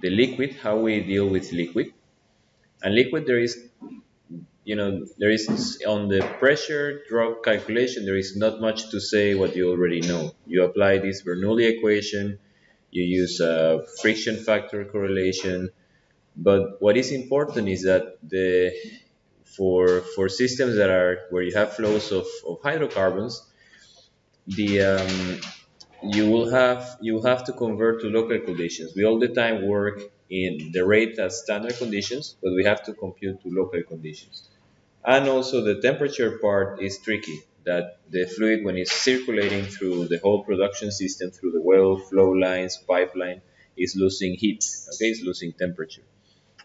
the liquid, how we deal with liquid. And liquid, there is, there is on the pressure drop calculation, there is not much to say what you already know. You apply this Bernoulli equation, you use a friction factor correlation, but what is important is that for systems that are where you have flows of hydrocarbons, the you will have to convert to local conditions. We all the time work in the rate as standard conditions, but we have to compute to local conditions. And also the temperature part is tricky. That the fluid, when it's circulating through the whole production system, through the well, flow lines, pipeline, is losing heat. Okay, it's losing temperature,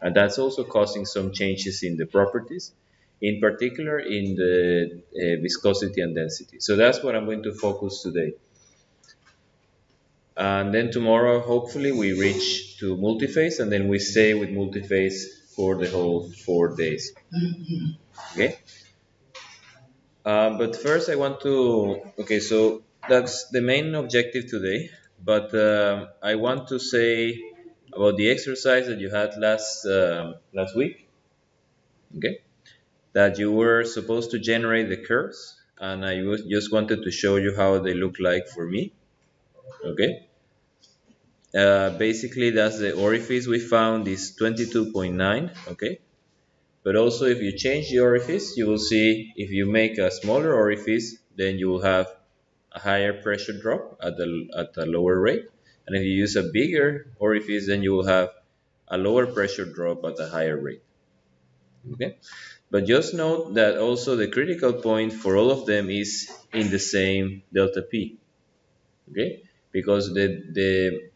and that's also causing some changes in the properties, in particular in the viscosity and density. So that's what I'm going to focus today. And then tomorrow, hopefully, we reach to multiphase, and then we stay with multiphase for the whole 4 days. Okay. But first, I want to. Okay, so that's the main objective today. But I want to say about the exercise that you had last week. Okay, that you were supposed to generate the curves, and just wanted to show you how they look like for me. Okay. Basically, that's the orifice we found is 22.9. Okay. But also, if you change the orifice, you will see if you make a smaller orifice, then you will have a higher pressure drop at a lower rate. And if you use a bigger orifice, then you will have a lower pressure drop at a higher rate. Okay. But just note that also the critical point for all of them is in the same delta P. Okay. Because the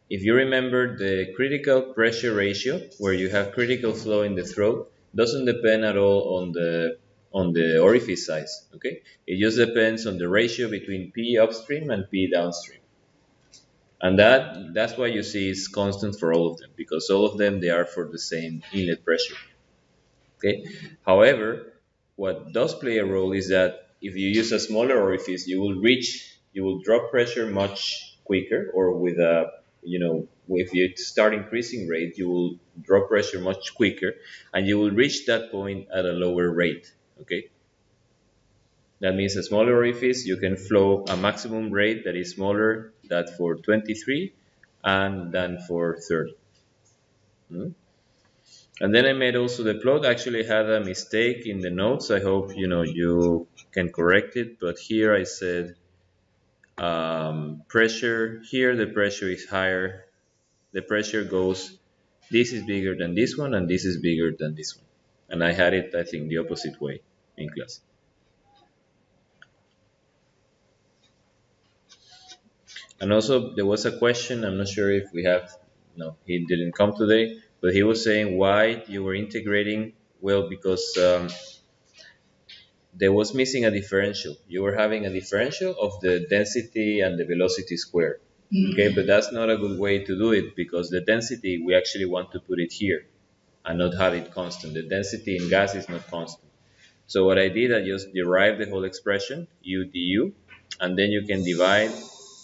if you remember, the critical pressure ratio, where you have critical flow in the throat, doesn't depend at all on the orifice size. Okay, it just depends on the ratio between P upstream and P downstream, and that's why you see it's constant for all of them, because all of them, they are for the same inlet pressure. Okay, however, what does play a role is that if you use a smaller orifice, you will drop pressure much quicker, or with a, if you start increasing rate, you will drop pressure much quicker, and you will reach that point at a lower rate. Okay, that means a smaller orifice, you can flow a maximum rate that is smaller than for 23 and than for 30. Hmm? And then I made also the plot actually had a mistake in the notes. I hope you can correct it. But here I said pressure. Here the pressure is higher. The pressure goes. This is bigger than this one, and this is bigger than this one. And I had it, I think, the opposite way in class. And also there was a question. I'm not sure if we have. No, he didn't come today. But he was saying why you were integrating. Well, because there was missing a differential. You were having a differential of the density and the velocity square. Okay, but that's not a good way to do it, because the density, we actually want to put it here and not have it constant. The density in gas is not constant. So what I did, I just derived the whole expression, u du, and then you can divide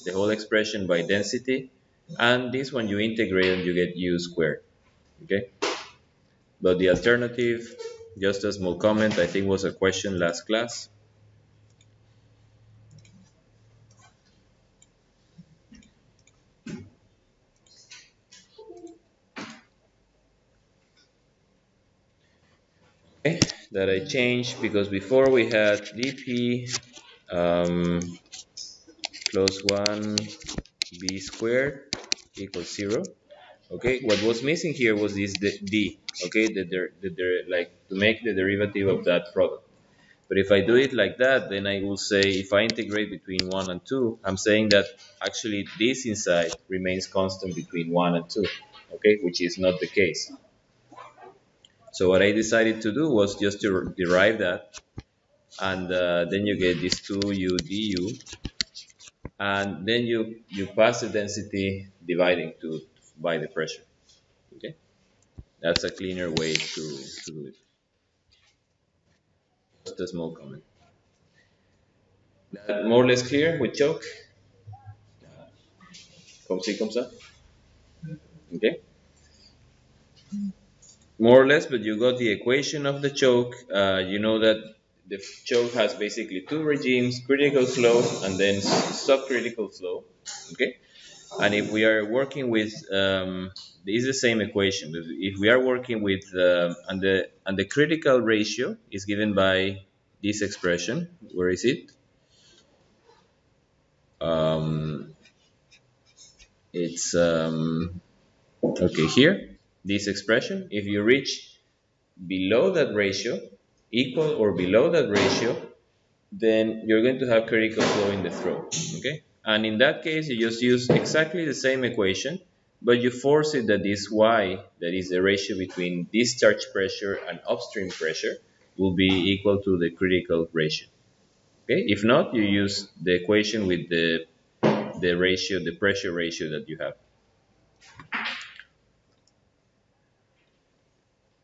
the whole expression by density, and this one you integrate and you get u squared. Okay, but the alternative, just a small comment, I think was a question last class. Okay, that I changed, because before we had dp um, plus 1 b squared equals 0. Okay, what was missing here was this d. Okay, like to make the derivative of that product. But if I do it like that, then I will say, if I integrate between 1 and 2, I'm saying that actually this inside remains constant between 1 and 2. Okay, which is not the case. So what I decided to do was just to derive that, and then you get this 2u du, and then you pass the density dividing to by the pressure. Okay, that's a cleaner way to do it. Just a small comment. That more or less clear with choke. Comme ci, comme ça. Okay. More or less, but you got the equation of the choke. You know that the choke has basically two regimes: critical flow and then subcritical flow. Okay. And if we are working with, this is the same equation. If we are working with, and the critical ratio is given by this expression. Where is it? Um, it's okay here. This expression. If you reach below that ratio, equal or below that ratio, then you're going to have critical flow in the throat. Okay, and in that case, you just use exactly the same equation, but you force it that this y, that is the ratio between discharge pressure and upstream pressure, will be equal to the critical ratio. Okay, if not, you use the equation with the ratio, the pressure ratio that you have.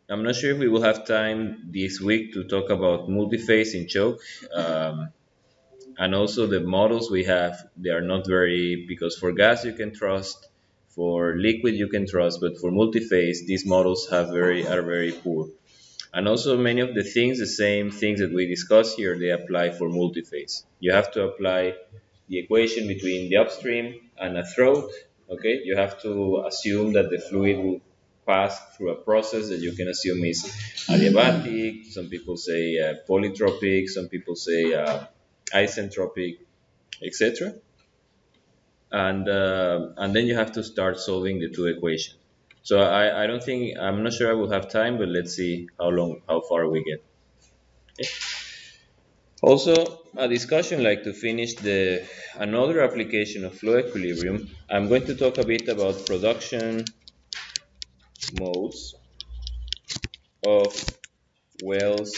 I'm not sure if we will have time this week to talk about multiphase in choke. And also the models we have, they are not very, because for gas you can trust, for liquid you can trust, but for multiphase these models are very poor. And also many of the things, the same things that we discussed here, they apply for multiphase. You have to apply the equation between the upstream and a throat. Okay, you have to assume that the fluid will pass through a process that you can assume is adiabatic. Some people say polytropic, some people say isentropic, etc. And then you have to start solving the two equations. So I don't think, I'm not sure I will have time, but let's see how far we get. Okay. Also, a discussion like to finish the another application of flow equilibrium. I'm going to talk a bit about production modes of wells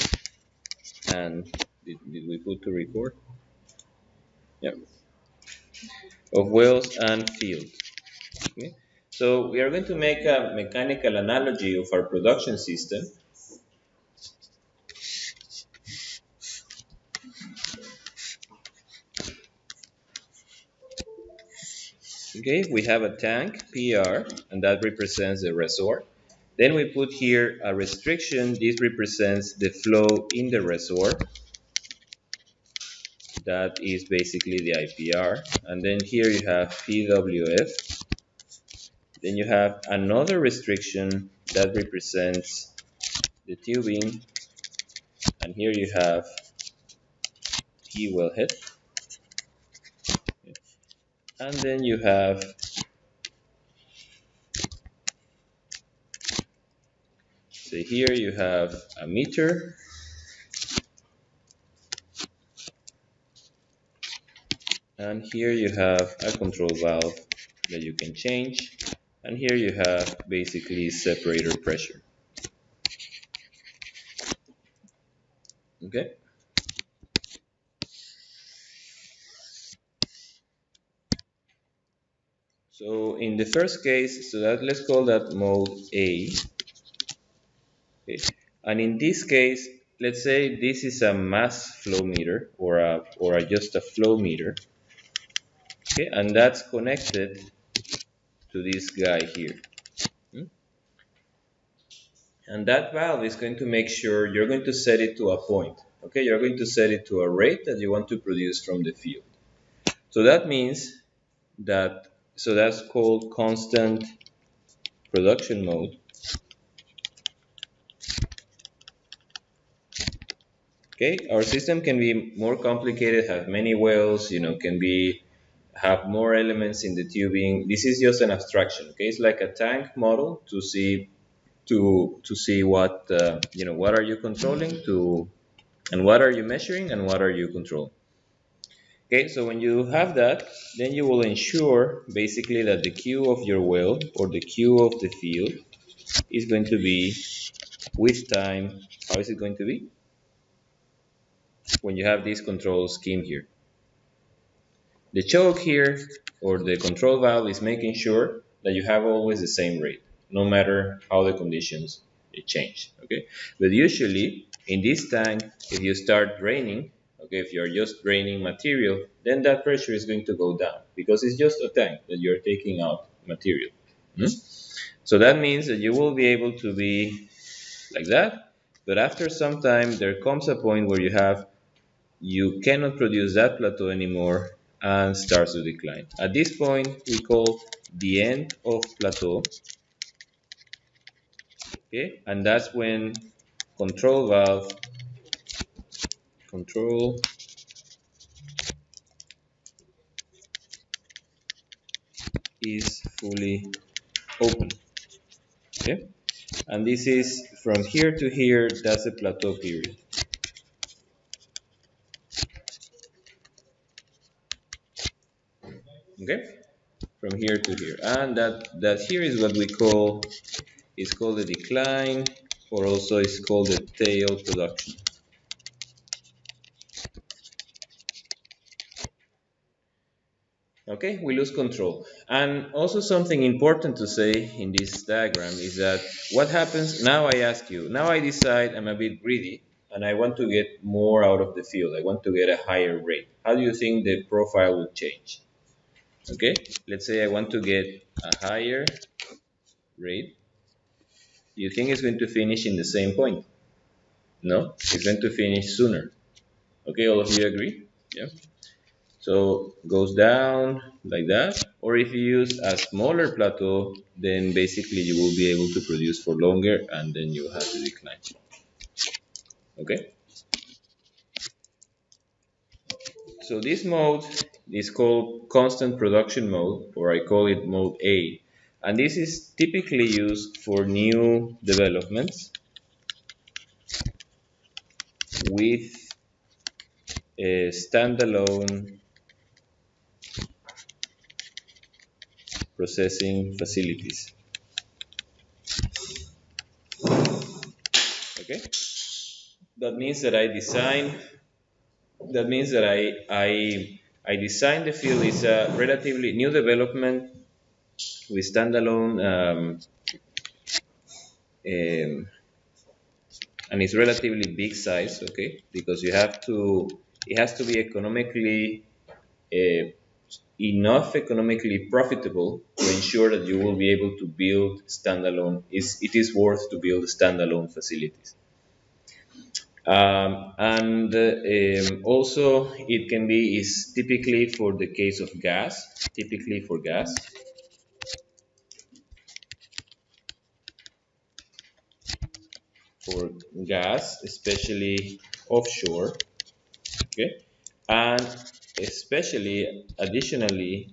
and did we put to record? Yeah, of wells and field. Okay. So we are going to make a mechanical analogy of our production system. Okay, we have a tank, PR, and that represents the reservoir. Then we put here a restriction. This represents the flow in the reservoir. That is basically the IPR. And then here you have PWF. Then you have another restriction that represents the tubing. And here you have T wellhead. And then you have, so here you have a meter. And here you have a control valve that you can change. And here you have basically separator pressure. Okay. So in the first case, so that let's call that mode A. Okay. And in this case, let's say this is a mass flow meter or just a flow meter. Okay, and that's connected to this guy here. And that valve is going to make sure you're going to set it to a point. Okay, you're going to set it to a rate that you want to produce from the field. So that means that, so that's called constant production mode. Okay, our system can be more complicated, have many wells, can be have more elements in the tubing. This is just an abstraction. Okay, it's like a tank model to see what what are you controlling to, and what are you measuring, and what are you controlling. Okay, so when you have that, then you will ensure basically that the Q of your well or the Q of the field is going to be with time. How is it going to be? When you have this control scheme here. The choke here or the control valve is making sure that you have always the same rate, no matter how the conditions change. Okay, but usually in this tank, if you start draining, Okay, if you're just draining material, then that pressure is going to go down because it's just a tank that you're taking out material. Hmm? So that means that you will be able to be like that, but after some time there comes a point where you cannot produce that plateau anymore and starts to decline. At this point we call the end of plateau, okay, and that's when control valve control is fully open. Okay, and this is from here to here, that's a plateau period. Okay, from here to here, and that here is what we call, is called the decline, or also is called the tail production. Okay, we lose control. And also something important to say in this diagram is that what happens now, I ask you, now I decide I'm a bit greedy and I want to get more out of the field. I want to get a higher rate. How do you think the profile will change? Okay, let's say I want to get a higher rate. You think it's going to finish in the same point? No, it's going to finish sooner. Okay, all of you agree? Yeah. So goes down like that. Or if you use a smaller plateau, then basically you will be able to produce for longer and then you have to decline. Okay? So this mode is called constant production mode, or I call it mode A. And this is typically used for new developments with standalone processing facilities. Okay? That means that I design that means that I design the field. Is a relatively new development with standalone um, and it's relatively big size. Okay, because it has to be economically uh, enough economically profitable to ensure that you will be able to build standalone. It is worth to build standalone facilities. And also it can be, is typically for the case of gas, typically for for gas, especially offshore, okay, and especially additionally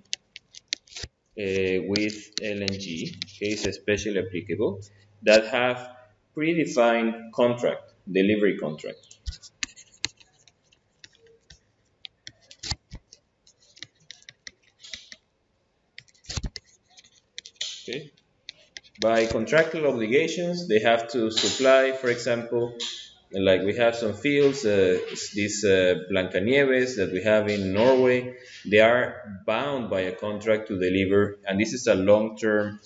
with LNG, okay, is especially applicable, that have predefined contract, delivery contract, okay. By contractual obligations, they have to supply, for example, like we have some fields, these Blancanieves that we have in Norway, they are bound by a contract to deliver, and this is a long-term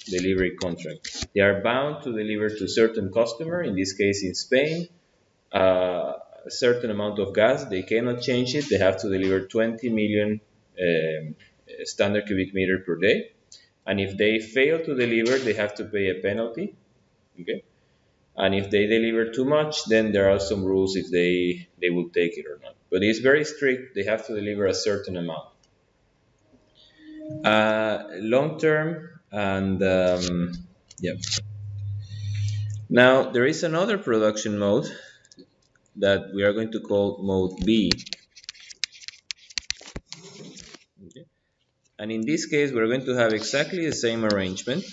delivery contract. They are bound to deliver to certain customer, in this case in Spain, a certain amount of gas. They cannot change it. They have to deliver 20 million standard cubic meter per day. And if they fail to deliver, they have to pay a penalty. Okay. And if they deliver too much, then there are some rules if they will take it or not. But it's very strict. They have to deliver a certain amount. Long term, and yeah. Now there is another production mode that we are going to call mode B. Okay. And in this case, we're going to have exactly the same arrangement.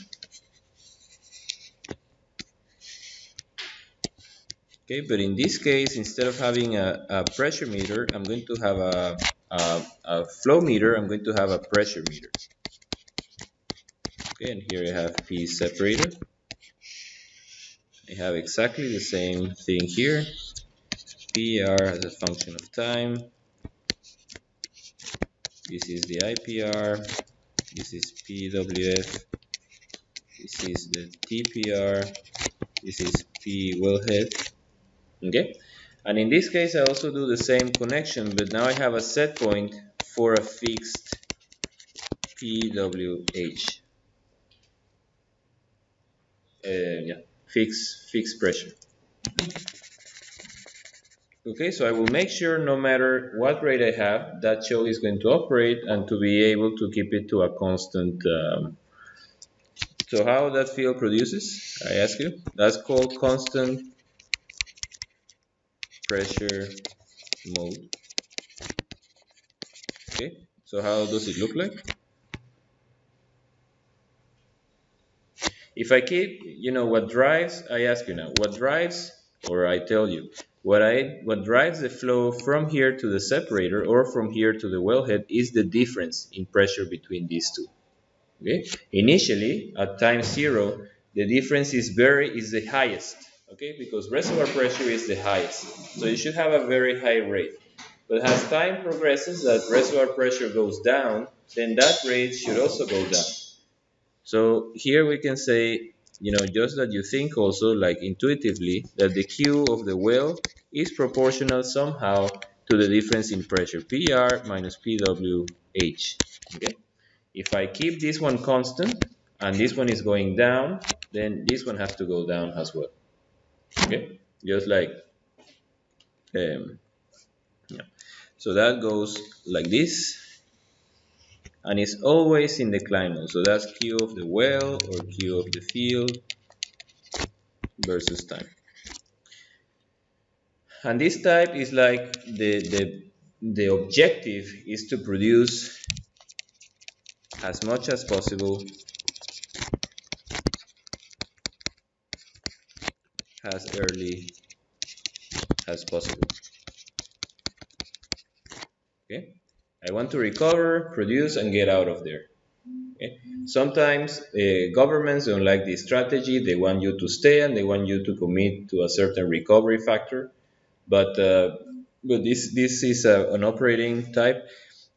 Okay, but in this case, instead of having a pressure meter, I'm going to have a flow meter. I'm going to have a pressure meter. Okay, and here I have P separator. I have exactly the same thing here. PR as a function of time. This is the IPR. This is PWF. This is the TPR. This is P wellhead. Okay, and in this case I also do the same connection, but now I have a set point for a fixed PWH. Yeah, fixed pressure. Okay, so I will make sure no matter what rate I have, that shell is going to operate and to be able to keep it to a constant. So how that field produces, I ask you, that's called constant pressure mode. Okay, so how does it look like? If I keep, what drives, I ask you now, what drives, or I tell you, what drives the flow from here to the separator or from here to the wellhead is the difference in pressure between these two. Okay, initially at time zero, the difference is the highest. Okay, because reservoir pressure is the highest, so you should have a very high rate. But as time progresses, that reservoir pressure goes down, then that rate should also go down. So here we can say, just that you think also like intuitively that the Q of the well is proportional somehow to the difference in pressure, PR minus PWH. Okay? If I keep this one constant and this one is going down, then this one has to go down as well. Okay? Just like, yeah. So that goes like this, and it's always in decline mode. So that's Q of the well or Q of the field versus time. And this type is like the objective is to produce as much as possible, as early as possible. Okay, I want to recover, produce, and get out of there. Okay? Sometimes governments don't like this strategy. They want you to stay and they want you to commit to a certain recovery factor. But this is an operating type.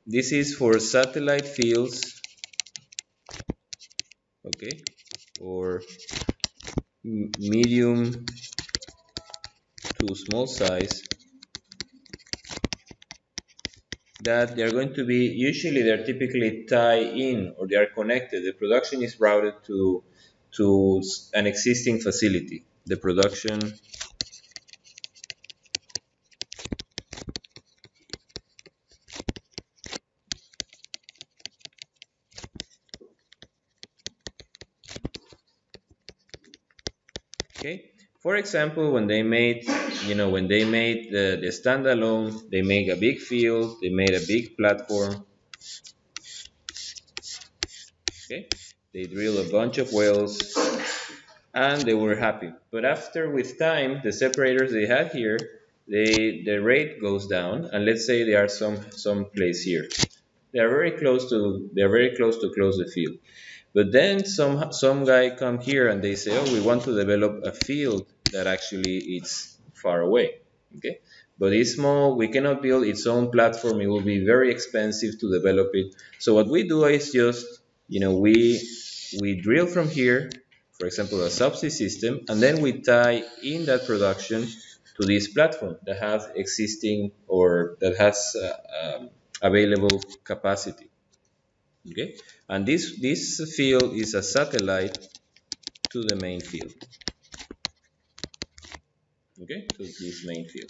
This is for satellite fields, okay, or medium to small size, that they're going to be, usually they're typically tie in or they are connected. The production is routed to an existing facility. The production Okay. For example, when they made the standalone, they made a big field, they made a big platform. Okay. They drilled a bunch of wells and they were happy. But after, with time, the separators they had here, the rate goes down, and let's say they are some place here. They are very close to close the field. But then some guy come here and they say, oh, we want to develop a field that actually it's far away. Okay, but it's small. We cannot build its own platform. It will be very expensive to develop it. So what we do is just, we drill from here, for example, a subsea system, and then we tie in that production to this platform that has existing or that has available capacity. Okay, and this field is a satellite to the main field. Okay, to this main field,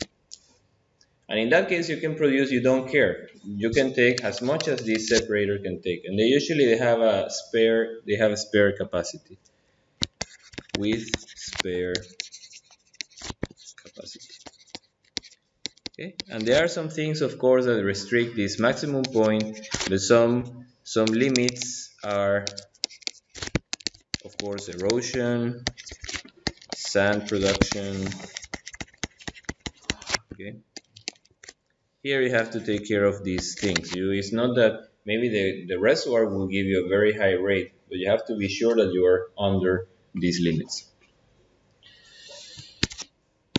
and in that case you can produce, you don't care, you can take as much as this separator can take, and they have a spare capacity, with spare capacity. Okay, and there are some things of course that restrict this maximum point, but some limits are of course erosion, sand production. Okay, here you have to take care of these things. It's not that maybe the reservoir will give you a very high rate, but you have to be sure that you are under these limits.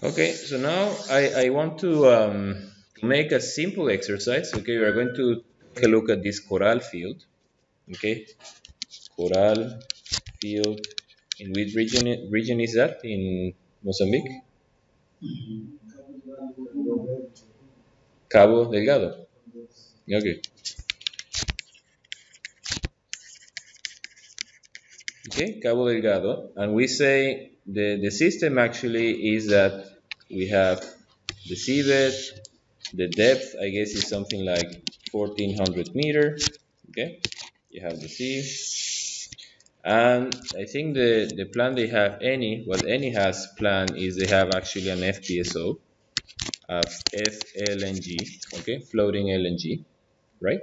Okay, so now I want to make a simple exercise. Okay, we are going to take a look at this coral field. Okay, coral field. In which region is that? In Mozambique? Cabo Delgado. Okay. Okay, Cabo Delgado. And we say the system actually is that we have the seabed, the depth, I guess, is something like 1400 meter. Okay, you have the sea. And I think the plan they have, what any has planned is they have actually an FPSO of FLNG, okay, floating LNG, right?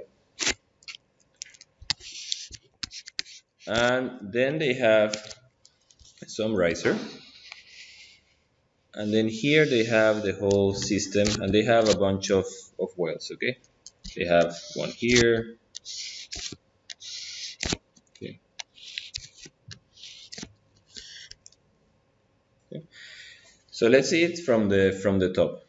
And then they have some riser, and then here they have the whole system, and they have a bunch of wells, okay? They have one here, okay, okay. So let's see it from the top,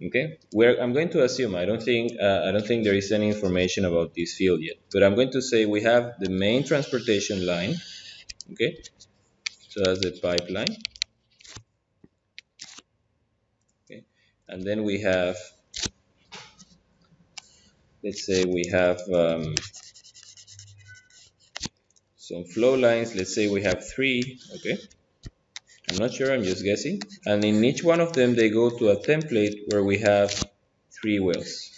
okay? Where I'm going to assume I don't think there is any information about this field yet, but I'm going to say we have the main transportation line, okay? So that's the pipeline, okay? And then we have, let's say we have some flow lines. Let's say we have three, okay? I'm not sure, I'm just guessing. And in each one of them, they go to a template where we have three wells,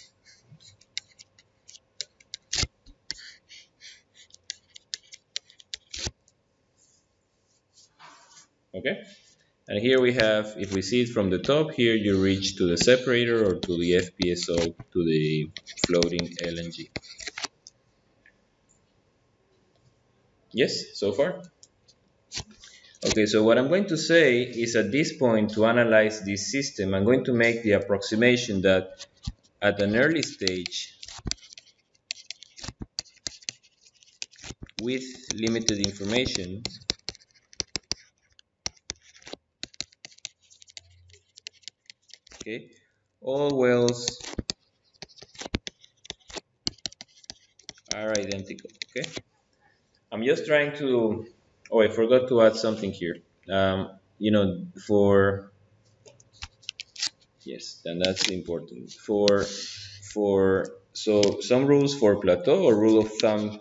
okay? And here we have, if we see it from the top, here you reach to the separator or to the FPSO, to the floating LNG. Yes, so far? Okay, so what I'm going to say is at this point, to analyze this system, I'm going to make the approximation that at an early stage, with limited information, okay, all wells are identical, okay? I'm just trying to, oh, I forgot to add something here. You know, for, yes, and that's important. So some rules for Plateau or rule of thumb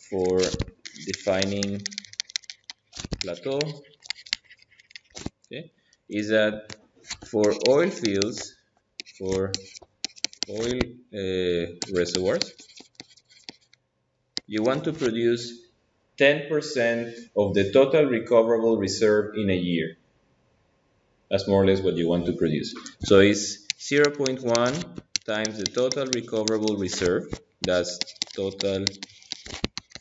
for defining Plateau, okay, is that for oil fields, for oil reservoirs, you want to produce 10% of the total recoverable reserve in a year. That's more or less what you want to produce. So it's 0.1 times the total recoverable reserve. That's total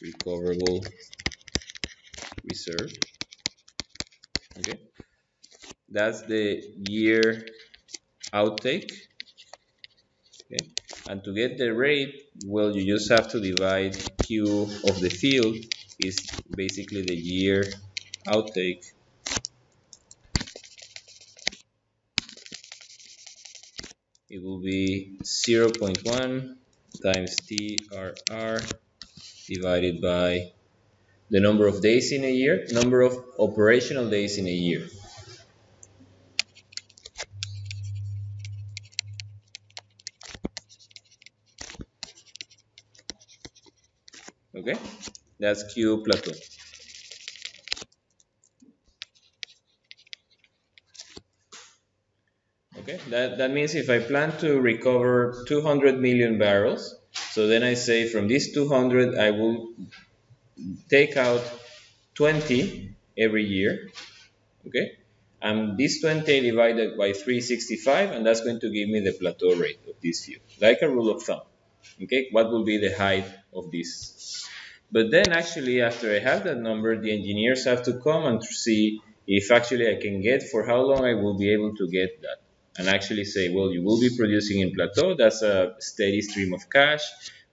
recoverable reserve. Okay. That's the year outtake. Okay. And to get the rate, well, you just have to divide Q of the field is basically the year outtake. It will be 0.1 times TRR divided by the number of days in a year, number of operational days in a year. Okay, that's Q Plateau. Okay, that means if I plan to recover 200 million barrels, so then I say from this 200 I will take out 20 every year. Okay, and this 20 divided by 365, and that's going to give me the plateau rate of this field, like a rule of thumb. Okay, what will be the height of this? But then actually, after I have that number, the engineers have to come and see if actually I can get for how long I will be able to get that. And actually say, well, you will be producing in plateau, that's a steady stream of cash.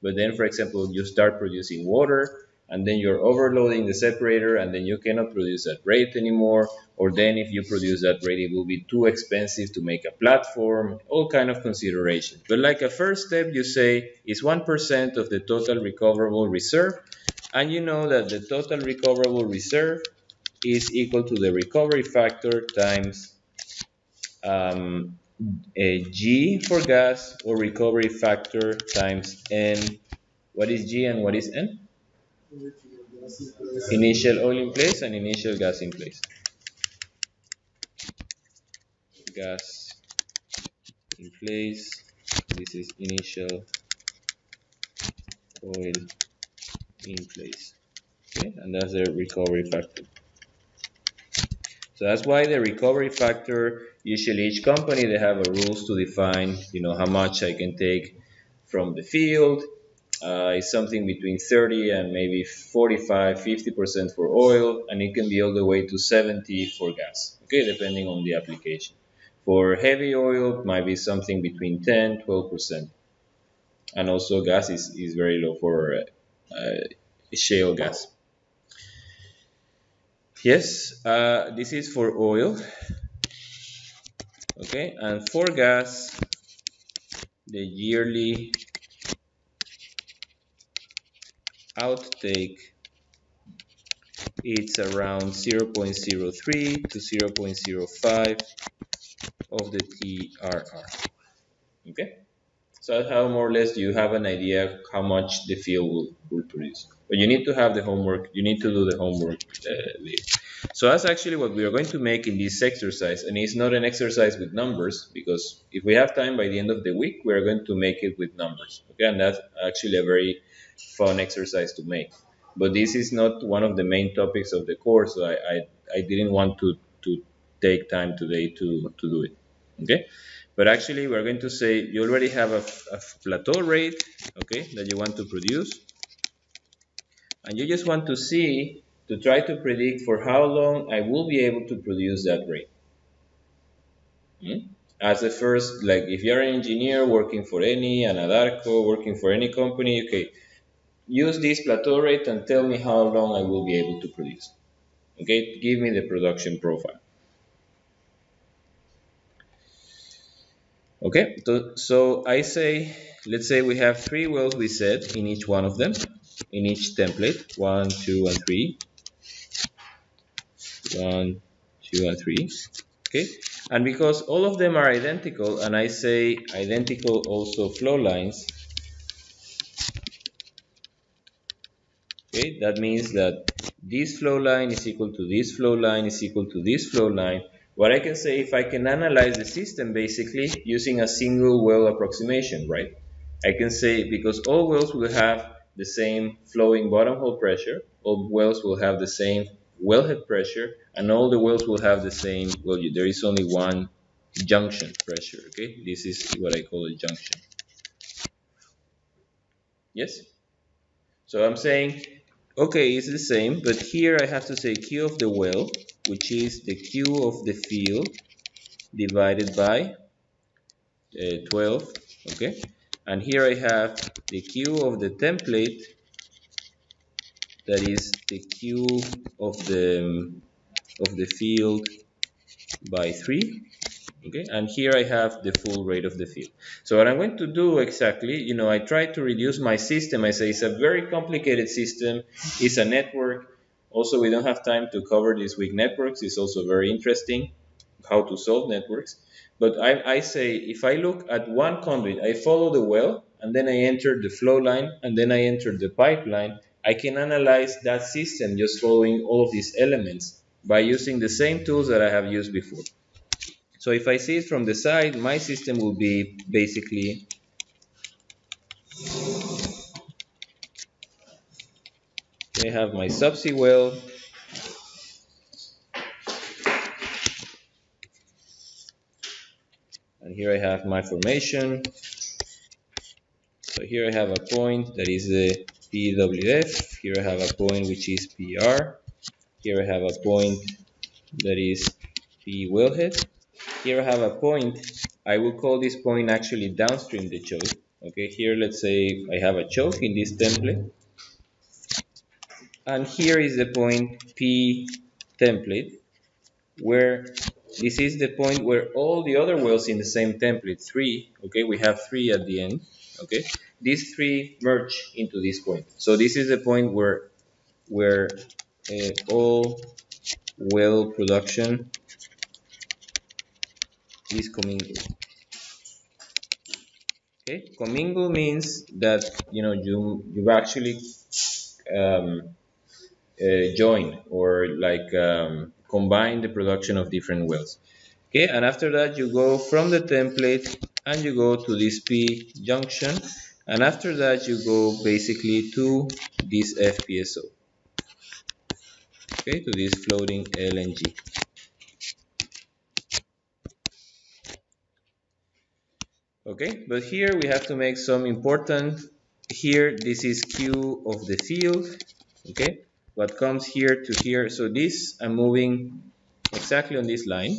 But then, for example, you start producing water, and then you're overloading the separator, and then you cannot produce that rate anymore. Or then if you produce that rate, it will be too expensive to make a platform, all kind of considerations. But like a first step, you say is 1% of the total recoverable reserve, and you know that the total recoverable reserve is equal to the recovery factor times um, a G for gas or recovery factor times N. What is G and what is N? Initial oil in place and initial gas in place. Gas in place. This is initial oil in place. Okay, and that's the recovery factor. So that's why the recovery factor, usually each company, they have a rules to define, how much I can take from the field. It's something between 30 and maybe 45, 50% for oil, and it can be all the way to 70 for gas, okay, depending on the application. For heavy oil, it might be something between 10, 12%. And also gas is very low for shale gas. Yes, this is for oil. Okay, and for gas, the yearly outtake it's around 0.03 to 0.05 of the TRR. Okay, so that's how more or less you have an idea how much the field will produce. But you need to have the homework. You need to do the homework later. So that's actually what we are going to make in this exercise, and it's not an exercise with numbers, because if we have time by the end of the week, we are going to make it with numbers. Okay, and that's actually a very fun exercise to make. But this is not one of the main topics of the course, so I didn't want to take time today to do it. Okay, but actually we're going to say you already have a plateau rate, okay, that you want to produce, and you just want to see, to try to predict for how long I will be able to produce that rate. As a first, like if you're an engineer working for any, an Adarco, working for any company, okay, use this plateau rate and tell me how long I will be able to produce. Okay, give me the production profile. Okay, so I say, let's say we have 3 wells we set in each one of them, in each template, 1, 2, and 3. 1, 2, and 3. Okay, and because all of them are identical, and I say identical also flow lines, okay, that means that this flow line is equal to this flow line is equal to this flow line. What I can say, if I can analyze the system basically using a single well approximation, right? I can say, because all wells will have the same flowing bottom hole pressure, all wells will have the same wellhead pressure, and all the wells will have the same, well, there is only one junction pressure, okay? This is what I call a junction. Yes? So I'm saying, okay, it's the same, but here I have to say Q of the well, which is the Q of the field divided by 12, okay? And here I have the Q of the template, that is the Q of the field by 3, okay, and here I have the full rate of the field. So what I'm going to do exactly, I try to reduce my system. I say it's a very complicated system, it's a network. Also, we don't have time to cover this week. Networks is also very interesting, how to solve networks. But I say, if I look at one conduit, I follow the well, and then I enter the flow line, and then I enter the pipeline, I can analyze that system just following all of these elements by using the same tools that I have used before. So if I see it from the side, my system will be basically I have my subsea well, and here I have my formation. So here I have a point that is the PWF, here I have a point which is PR, here I have a point that is P wellhead, here I have a point, I will call this point actually downstream the choke. Okay, here let's say I have a choke in this template, and here is the point P template, where this is the point where all the other wells in the same template, 3, okay, we have 3 at the end, okay, these 3 merge into this point. So this is the point where all well production is commingle. Okay, commingle means that you actually um, join or like combine the production of different wells. Okay, and after that you go from the template and you go to this P junction, and after that you go basically to this FPSO. Okay, to this floating LNG. Okay, but here we have to make some important. Here this is Q of the field. Okay, what comes here to here, so this I'm moving exactly on this line.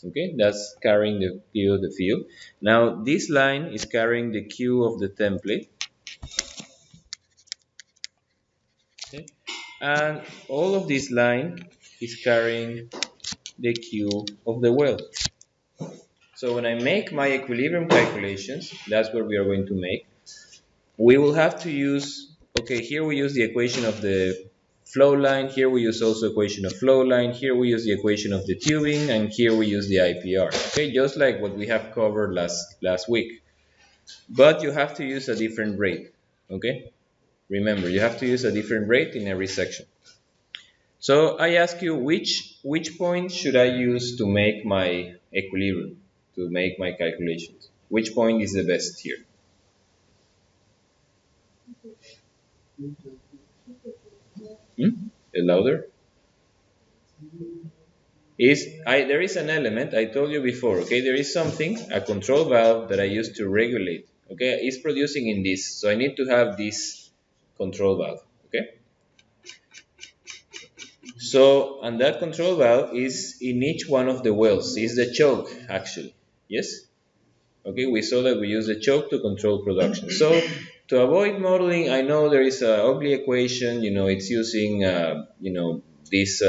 Okay, that's carrying the Q of the field. Now this line is carrying the Q of the template. Okay, and all of this line is carrying the Q of the well. So when I make my equilibrium calculations, that's what we are going to make. We will have to use, okay, here we use the equation of the flow line, here we use also equation of flow line, here we use the equation of the tubing, and here we use the IPR. Okay, just like what we have covered last week. But you have to use a different rate. Okay, remember, you have to use a different rate in every section. So I ask you, which point should I use to make my equilibrium, to make my calculations? Which point is the best here? Hmm? Louder? There is an element I told you before. Okay, there is something, a control valve that I use to regulate. Okay, it's producing in this, so I need to have this control valve. Okay, so and that control valve is in each one of the wells. Is the choke actually? Yes. Okay, we saw that we use the choke to control production. So to avoid modeling, I know there is an ugly equation. It's using this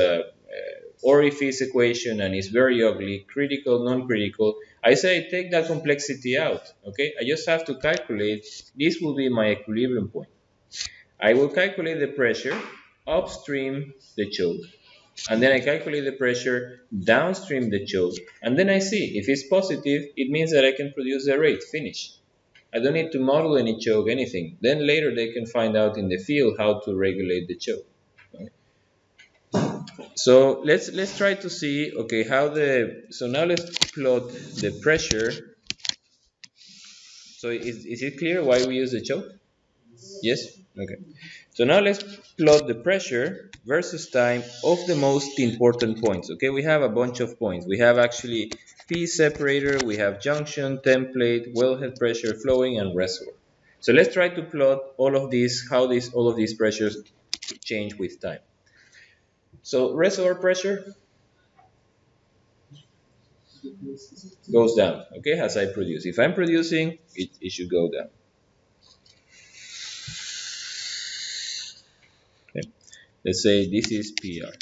orifice equation, and it's very ugly, critical, non-critical. I say take that complexity out. Okay, I just have to calculate. This will be my equilibrium point. I will calculate the pressure upstream the choke, and then I calculate the pressure downstream the choke, and then I see if it's positive, it means that I can produce the rate. Finish. I don't need to model any choke, anything. Then later they can find out in the field how to regulate the choke. So let's try to see, okay, so now let's plot the pressure. So is it clear why we use the choke? Yes? Okay. So now let's plot the pressure versus time of the most important points. Okay, we have a bunch of points. We have actually P separator, we have junction, template, wellhead pressure, flowing, and reservoir. So let's try to plot all of these, how all of these pressures change with time. So reservoir pressure goes down, okay, as I produce. If I'm producing, it should go down. Okay. Let's say this is PR.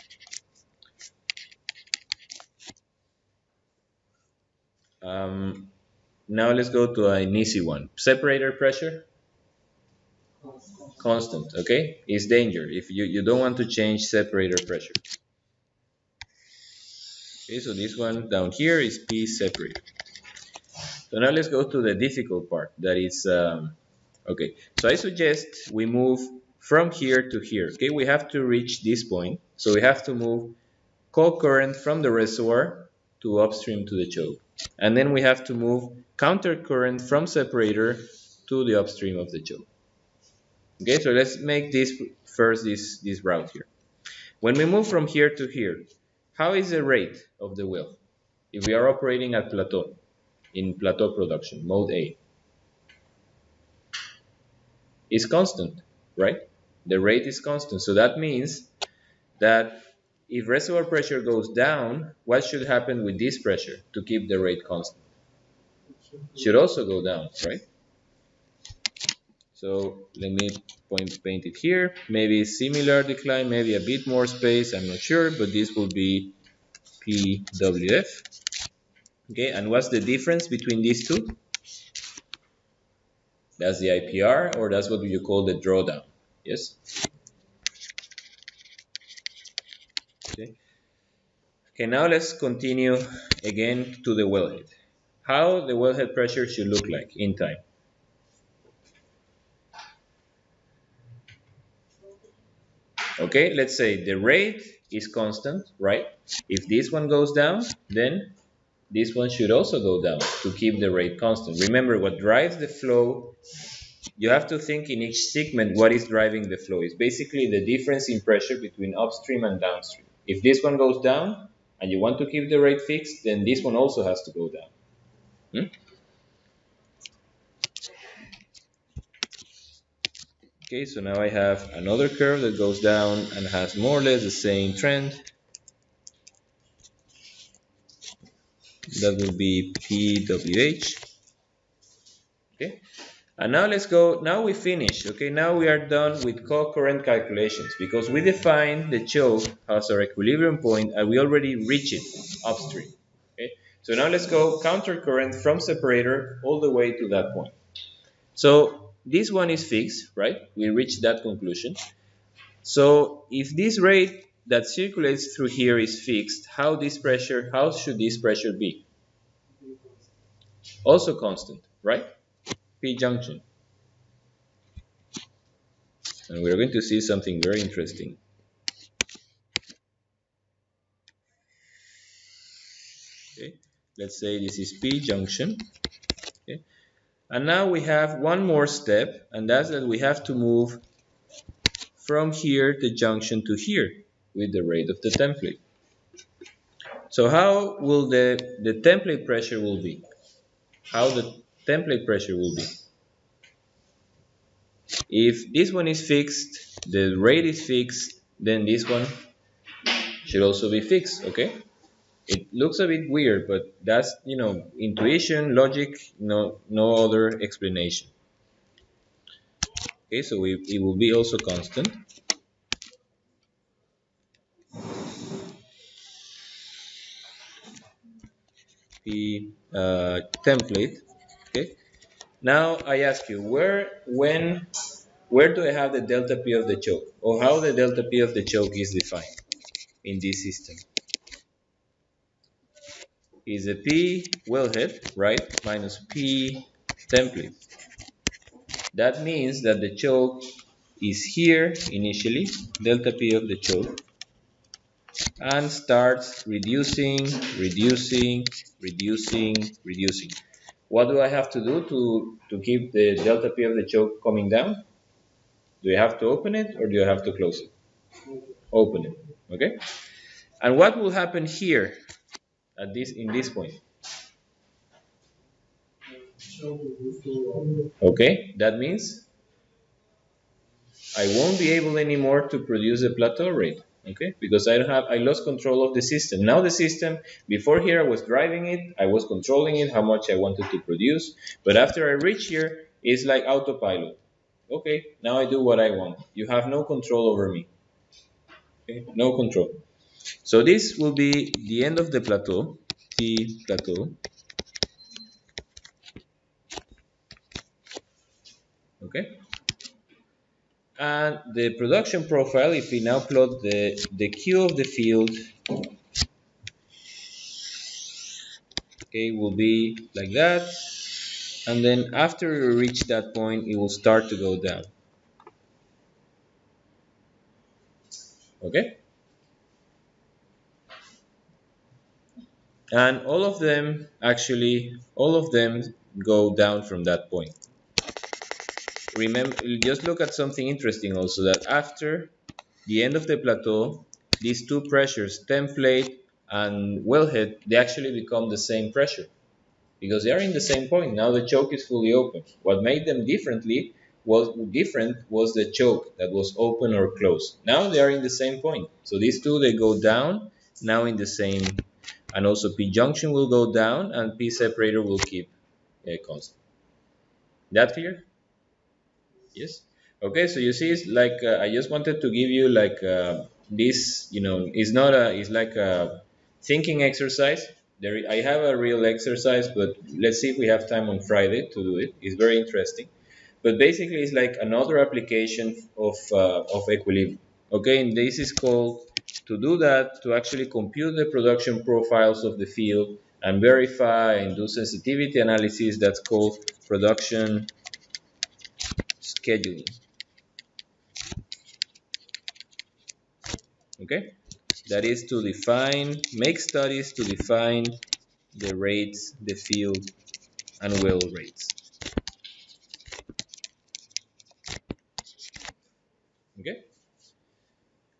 Now let's go to an easy one. Separator pressure, constant, okay? It's danger if you don't want to change separator pressure. Okay, so this one down here is P separator. So now let's go to the difficult part. That is, okay. So I suggest we move from here to here. Okay, we have to reach this point. So we have to move co-current from the reservoir to upstream to the choke. And then we have to move counter current from separator to the upstream of the choke. Okay, so let's make this first, this route here. When we move from here to here, how is the rate of the well? If we are operating at plateau, in plateau production, mode A, is constant, right? The rate is constant. So that means that if reservoir pressure goes down, what should happen with this pressure to keep the rate constant? Should also go down, right? So let me paint it here. Maybe similar decline, maybe a bit more space, I'm not sure, but this will be PWF. Okay, and what's the difference between these two? That's the IPR, or that's what you call the drawdown. Yes? Okay. Okay, now let's continue again to the wellhead. how the wellhead pressure should look like in time. Okay, let's say the rate is constant, right? If this one goes down, then this one should also go down to keep the rate constant. Remember, what drives the flow, you have to think in each segment what is driving the flow. It's basically the difference in pressure between upstream and downstream. If this one goes down and you want to keep the rate fixed, then this one also has to go down. Hmm? Okay, so now I have another curve that goes down and has more or less the same trend. That will be PWH. Okay, and now let's go. Now we finish. Okay, now we are done with co-current calculations because we defined the choke as our equilibrium point and we already reached it upstream. Okay, so now let's go counter current from separator all the way to that point. So this one is fixed, right? We reached that conclusion. So if this rate that circulates through here is fixed, how should this pressure be? Also constant, right? P junction. And we're going to see something very interesting. Okay, let's say this is P junction. Okay, and now we have one more step, and that's that we have to move from here the junction to here with the rate of the template. So how will the template pressure will be? How the template pressure will be? If this one is fixed, the rate is fixed, then this one should also be fixed, okay? It looks a bit weird, but that's, intuition, logic, no other explanation. Okay, so it will be also constant. The template, okay? Now I ask you, where do I have the delta P of the choke? Or how the delta P of the choke is defined in this system? Is a P wellhead, right, minus P template. That means that the choke is here initially, delta P of the choke, and starts reducing, reducing, reducing, reducing. What do I have to do to keep the delta P of the choke coming down? Do I have to open it or do I have to close it? Open it, okay? And what will happen here in this point? Okay, that means I won't be able anymore to produce a plateau rate, okay? Because I lost control of the system. Now the system, before here I was driving it, I was controlling it, how much I wanted to produce, but after I reach here, it's like autopilot. Okay, now I do what I want. You have no control over me. Okay, no control. So this will be the end of the plateau, T plateau. Okay, and the production profile, if we now plot the Q of the field, okay, will be like that, and then after we reach that point it will start to go down. Okay, and all of them go down from that point. Remember, just look at something interesting also, that after the end of the plateau, these two pressures, template and wellhead, they actually become the same pressure because they are in the same point. Now the choke is fully open. What made them different was the choke that was open or closed. Now they are in the same point. So these two, they go down now in the same, and also P junction will go down and P separator will keep constant. That clear? Yes. Okay, so you see, it's like I just wanted to give you like this. It's like a thinking exercise. I have a real exercise, but let's see if we have time on Friday to do it. It's very interesting. But basically, it's like another application of equilibrium. Okay, and this is called, to do that, to actually compute the production profiles of the field and verify and do sensitivity analysis. That's called production scheduling. Okay, that is to define, make studies to define the rates, the field, and well rates. Okay,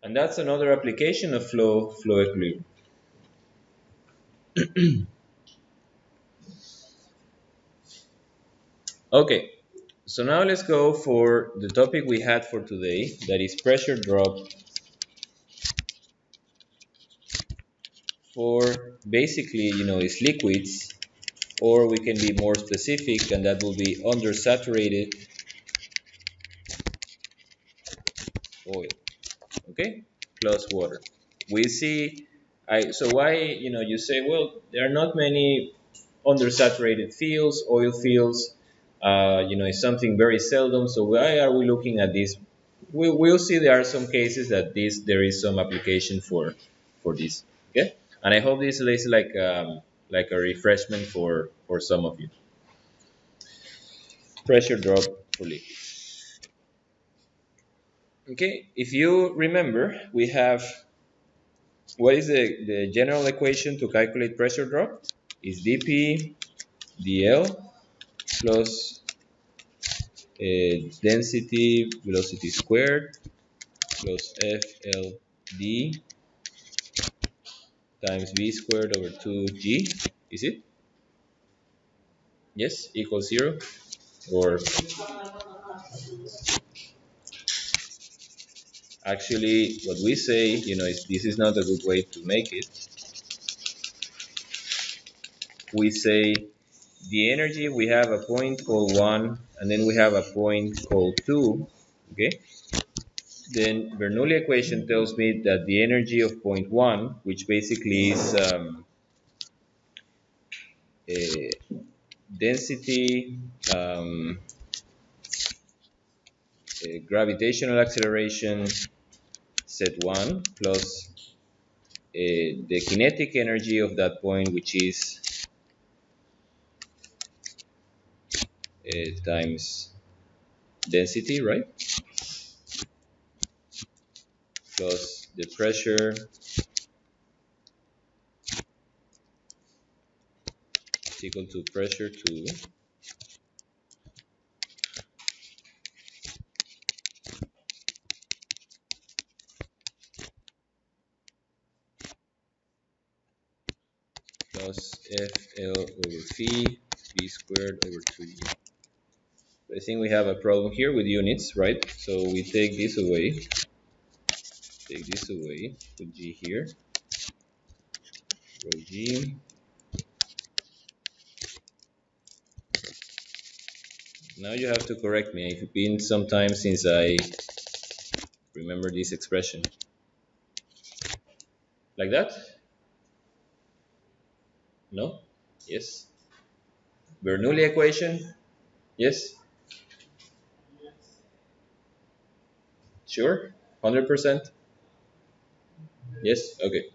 and that's another application of flow equilibrium. Okay, so now let's go for the topic we had for today, that is pressure drop for basically, it's liquids, or we can be more specific, and that will be undersaturated oil. Okay, plus water. We see, so why, you say, well, there are not many undersaturated fields, oil fields. It's something very seldom. So why are we looking at this? We'll see there are some cases that there is some application for this. Okay, and I hope this is like a refreshment for some of you. Pressure drop for liquids. Okay, if you remember, we have, what is the general equation to calculate pressure drop? Is dP dL plus density velocity squared plus FLD times V squared over 2G. Is it? Yes, equals 0. Or actually, what we say, is this is not a good way to make it. We say the energy, we have a point called 1, and then we have a point called 2. Okay? Then Bernoulli equation tells me that the energy of point 1, which basically is density, gravitational acceleration set 1 plus the kinetic energy of that point, which is times density, right? Plus the pressure is equal to pressure 2 plus FL over V squared over 2G. I think we have a problem here with units, right? So we take this away, put G here, rho G. Now you have to correct me. It's been some time since I remember this expression. Like that? No? Yes? Bernoulli equation? Yes? Sure? 100%? Yes? Okay.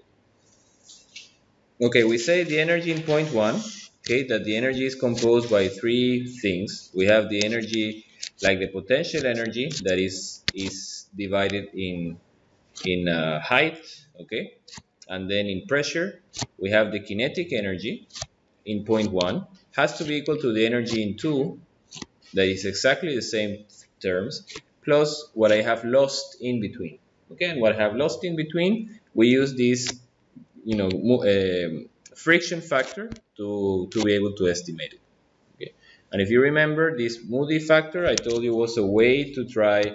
Okay, we say the energy in point 1, okay, that the energy is composed by three things. We have the energy, like the potential energy, that is divided in height, okay, and then in pressure, we have the kinetic energy in point 1, has to be equal to the energy in 2, that is exactly the same terms, plus what I have lost in between. Okay, and what I have lost in between, we use this, friction factor to be able to estimate it. Okay, and if you remember, this Moody factor, I told you, was a way to try,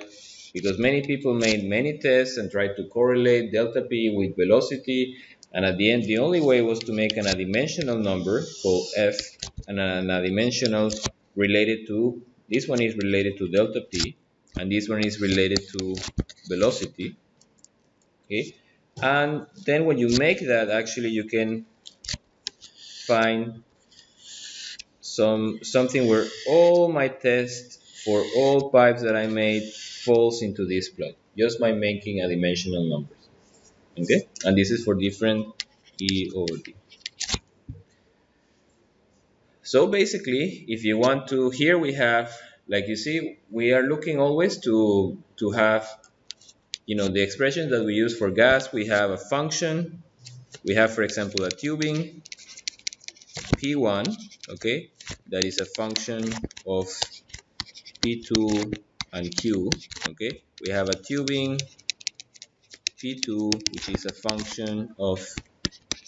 because many people made many tests and tried to correlate delta P with velocity, and at the end, the only way was to make an adimensional number called F, and an adimensional related to, this one is related to delta P, and this one is related to velocity. Okay, and then when you make that, actually you can find something where all my tests for all pipes that I made falls into this plot, just by making a dimensional numbers. Okay, and this is for different E over D. So basically, if you want to, here we have, like you see, we are looking always to have, the expressions that we use for gas. We have a function. We have, for example, a tubing P1, okay, that is a function of P2 and Q, okay. We have a tubing P2, which is a function of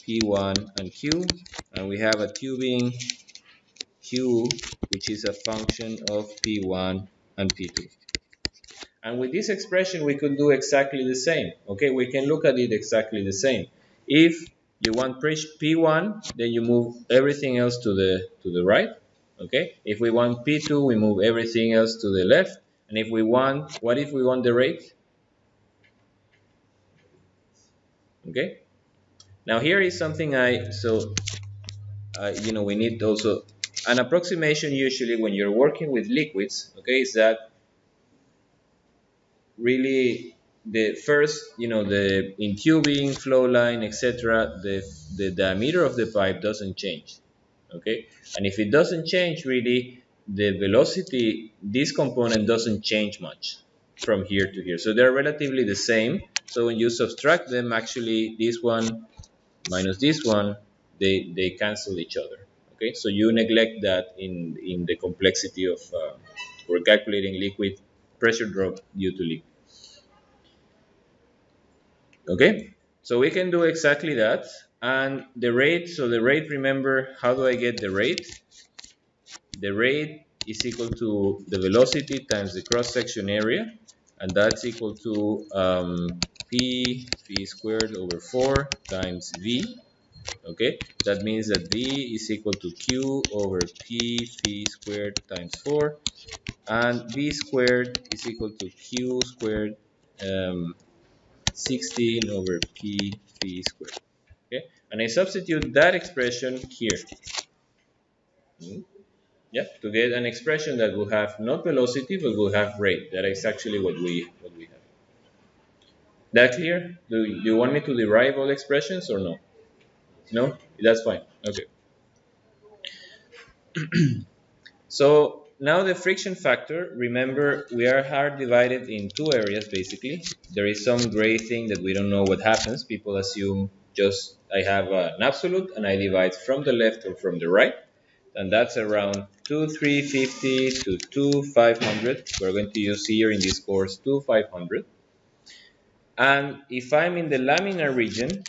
P1 and Q, and we have a tubing Q, which is a function of P1 and P2. And with this expression, we could do exactly the same. Okay, we can look at it exactly the same. If you want P1, then you move everything else to the right. Okay, if we want P2, we move everything else to the left. And if we want, what if we want the rate? Okay, now here is something we need also an approximation usually when you're working with liquids. Okay, is that really the first, the in tubing, flow line, etc., the diameter of the pipe doesn't change. Okay, and if it doesn't change, really the velocity, this component doesn't change much from here to here, so they're relatively the same. So when you subtract them, actually this one minus this one, they cancel each other. Okay, so you neglect that in the complexity of or calculating liquid pressure drop due to leak. Okay, so we can do exactly that. And the rate, so the rate, remember, how do I get the rate? The rate is equal to the velocity times the cross-section area, and that's equal to P v squared over 4 times V. Okay, that means that V is equal to Q over P v squared times 4, and V squared is equal to Q squared 16 over P v squared. Okay, and I substitute that expression here. Yeah, to get an expression that will have not velocity but will have rate. That is actually what we have. That clear? Do you want me to derive all expressions or no? No, that's fine. Okay. So now the friction factor. Remember, we are hard divided in two areas basically. There is some gray thing that we don't know what happens. People assume just I have an absolute and I divide from the left or from the right, and that's around 2350 to 2500. We're going to use here in this course 2500. And if I'm in the laminar region,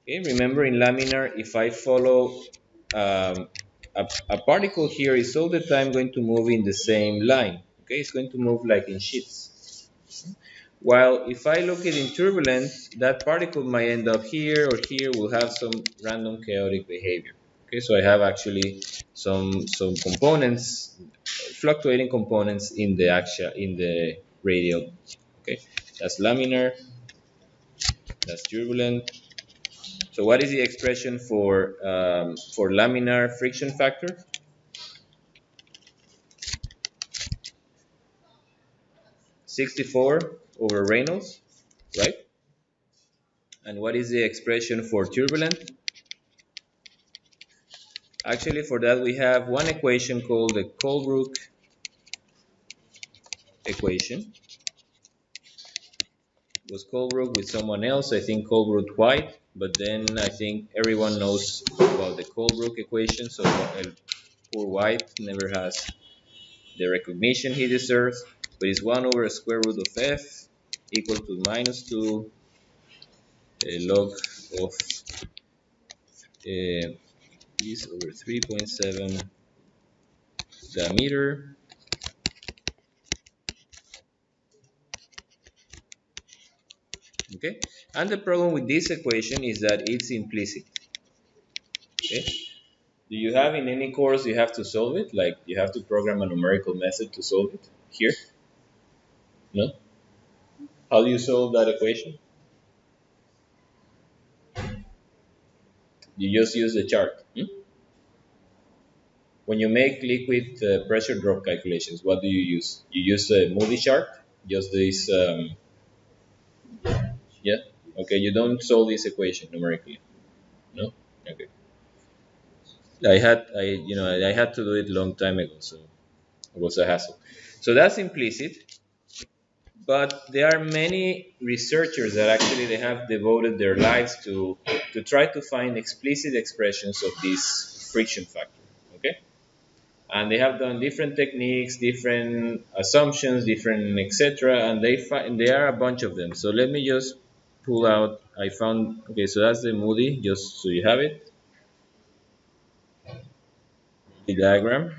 okay, remember in laminar, if I follow a particle here is all the time going to move in the same line. Okay, it's going to move like in sheets. While if I look at in turbulent, that particle might end up here or here, will have some random chaotic behavior. Okay, so I have actually some components, fluctuating components in the radial. Okay, that's laminar, that's turbulent. So what is the expression for laminar friction factor? 64 over Reynolds, right? And what is the expression for turbulent? Actually, for that we have one equation called the Colebrook equation. It was Colebrook with someone else, I think Colebrook White, but then I think everyone knows about the Colebrook equation, so poor White never has the recognition he deserves, but it's 1 over a square root of f equal to minus 2 log of this over 3.7 diameter. Okay, and the problem with this equation is that it's implicit. Okay, do you have in any course you have to solve it, like you have to program a numerical method to solve it here? No. How do you solve that equation? You just use the chart. When you make liquid pressure drop calculations, what do you use? You use a Moody chart, just this. Yeah. Okay. You don't solve this equation numerically. No. Okay. I had to do it long time ago, so it was a hassle. So that's implicit, but there are many researchers that actually they have devoted their lives to try to find explicit expressions of this friction factor. Okay, and they have done different techniques, different assumptions, different etc. And they find there are a bunch of them. So let me just pull out. I found okay. So that's the Moody. Just so you have it, the diagram.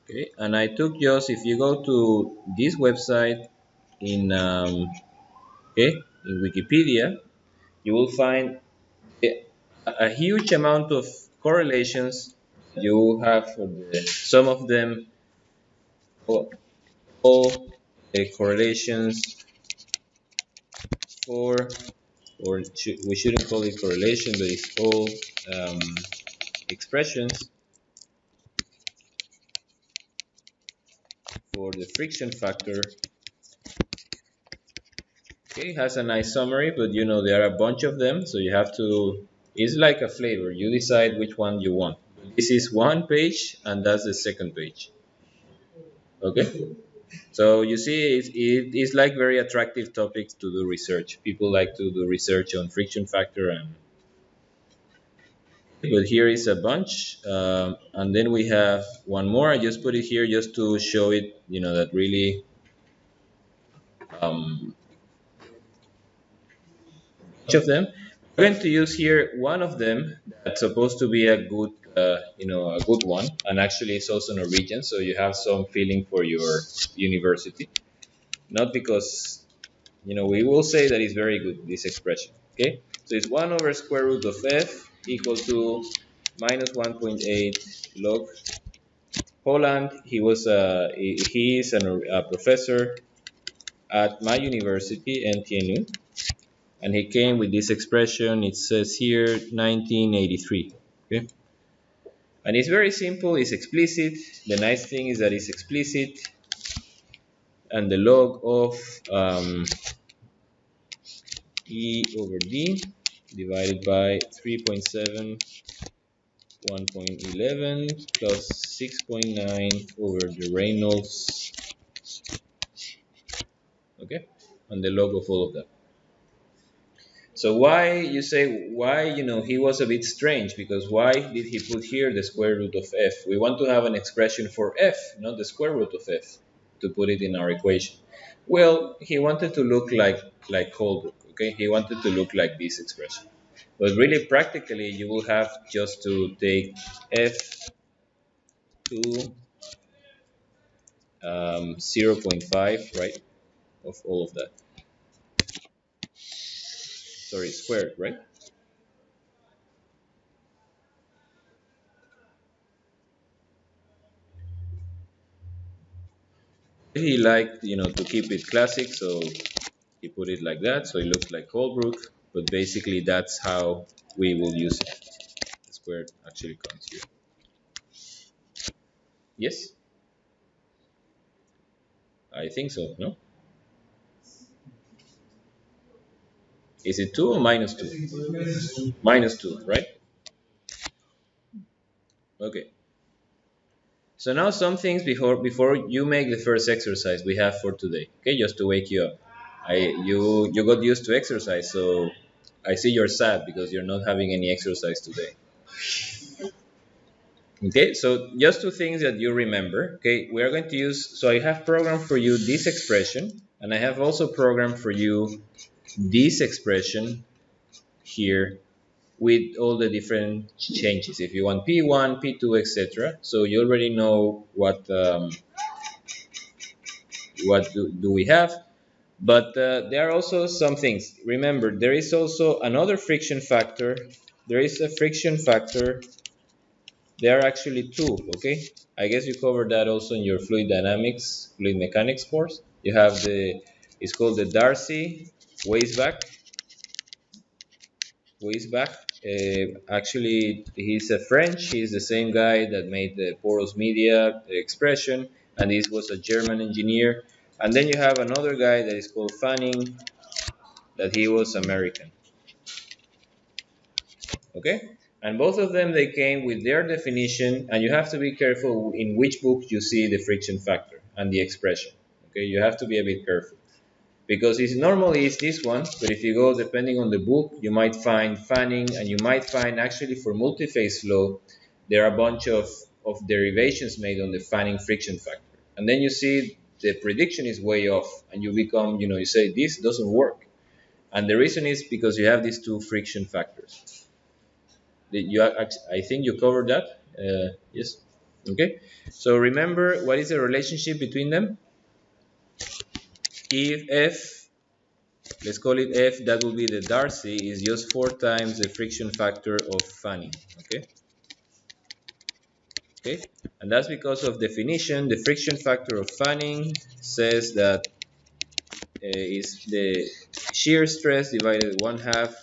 Okay, and I took just if you go to this website in okay in Wikipedia, you will find a huge amount of correlations. You have for some of them all correlations for, we shouldn't call it correlation, but it's all um, expressions for the friction factor. Okay, it has a nice summary, but there are a bunch of them, so you have to. It's like a flavor. You decide which one you want. This is one page, and that's the second page. Okay, so you see, it's like very attractive topics to do research. People like to do research on friction factor, and but here is a bunch, and then we have one more. I just put it here just to show it, that really um, each of them. We're going to use here one of them that's supposed to be a good, a good one, and actually it's also Norwegian, so you have some feeling for your university. Not because we will say that it's very good this expression. Okay, so it's 1 over square root of f equal to minus 1.8 log Holland. He is a professor at my university, NTNU, and he came with this expression. It says here 1983. Okay, and it's very simple. It's explicit. The nice thing is that it's explicit, and the log of E over D divided by 3.7 1.11 plus 6.9 over the Reynolds, okay, and the log of all of that. So why you say why he was a bit strange, because why did he put here the square root of f? We want to have an expression for f, not the square root of f, to put it in our equation. Well, he wanted to look like Holbrook, okay? He wanted to look like this expression. But really practically you will have just to take f to 0.5, right, of all of that. Sorry, squared, right? He liked, to keep it classic, so he put it like that, so it looks like Holbrook. But basically, that's how we will use it. The squared actually comes here. Yes, I think so. No, is it 2 or minus 2? Minus 2, right? Okay. So now some things before you make the first exercise we have for today. Okay, just to wake you up. You got used to exercise, so I see you're sad because you're not having any exercise today. Okay, so just two things that you remember. Okay, we are going to use. So I have programmed for you this expression, and I have also programmed for you this expression here with all the different changes. If you want P1, P2, etc. So you already know what do we have. But there are also some things. Remember, there is also another friction factor. There is a friction factor. There are actually two, okay? I guess you covered that also in your fluid mechanics course. You have it's called the Darcy Weisbach. Weisbach. Actually, he's a French. He's the same guy that made the porous media expression, and this was a German engineer. And then you have another guy that is called Fanning, that he was American. Okay, and both of them they came with their definition, and you have to be careful in which book you see the friction factor and the expression. Okay, you have to be a bit careful because it's normally it's this one, but if you go depending on the book, you might find fanning, and you might find actually for multi-phase flow there are a bunch of derivations made on the fanning friction factor, and then you see the prediction is way off, and you become, you say this doesn't work, and the reason is because you have these two friction factors. I think you covered that. Yes. Okay. So remember, what is the relationship between them? If F, let's call it F, that will be the Darcy, is just 4 times the friction factor of fanning. Okay. Okay. And that's because of definition. The friction factor of fanning says that is the shear stress divided 1/2,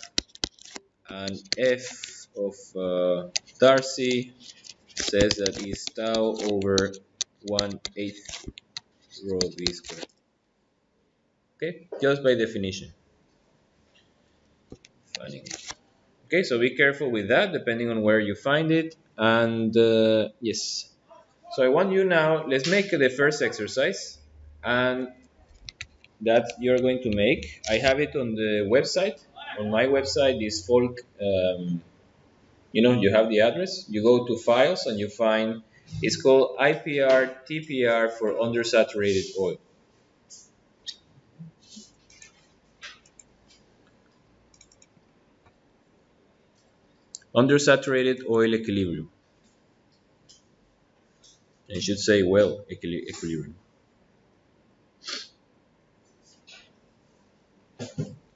and F of Darcy says that is tau over 1/8 rho v squared. Okay, just by definition. Funny. Okay, so be careful with that, depending on where you find it. And yes, so I want you now. Let's make the first exercise, and that you're going to make. I have it on the website. On my website is folk. You have the address. You go to files and you find. It's called IPR TPR for undersaturated oil. Undersaturated oil equilibrium. I should say well equilibrium.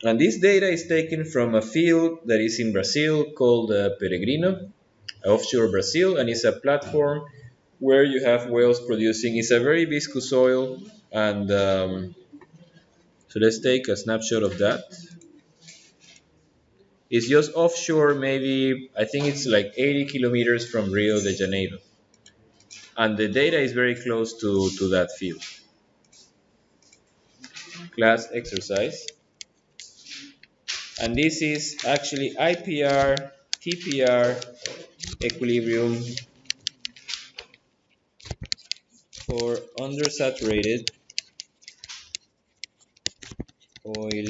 And this data is taken from a field that is in Brazil called Peregrino, offshore Brazil, and it's a platform where you have whales producing. It's a very viscous oil, and so let's take a snapshot of that. It's just offshore, maybe I think it's like 80 kilometers from Rio de Janeiro, and the data is very close to that field. Class exercise. And this is actually IPR TPR equilibrium for undersaturated oil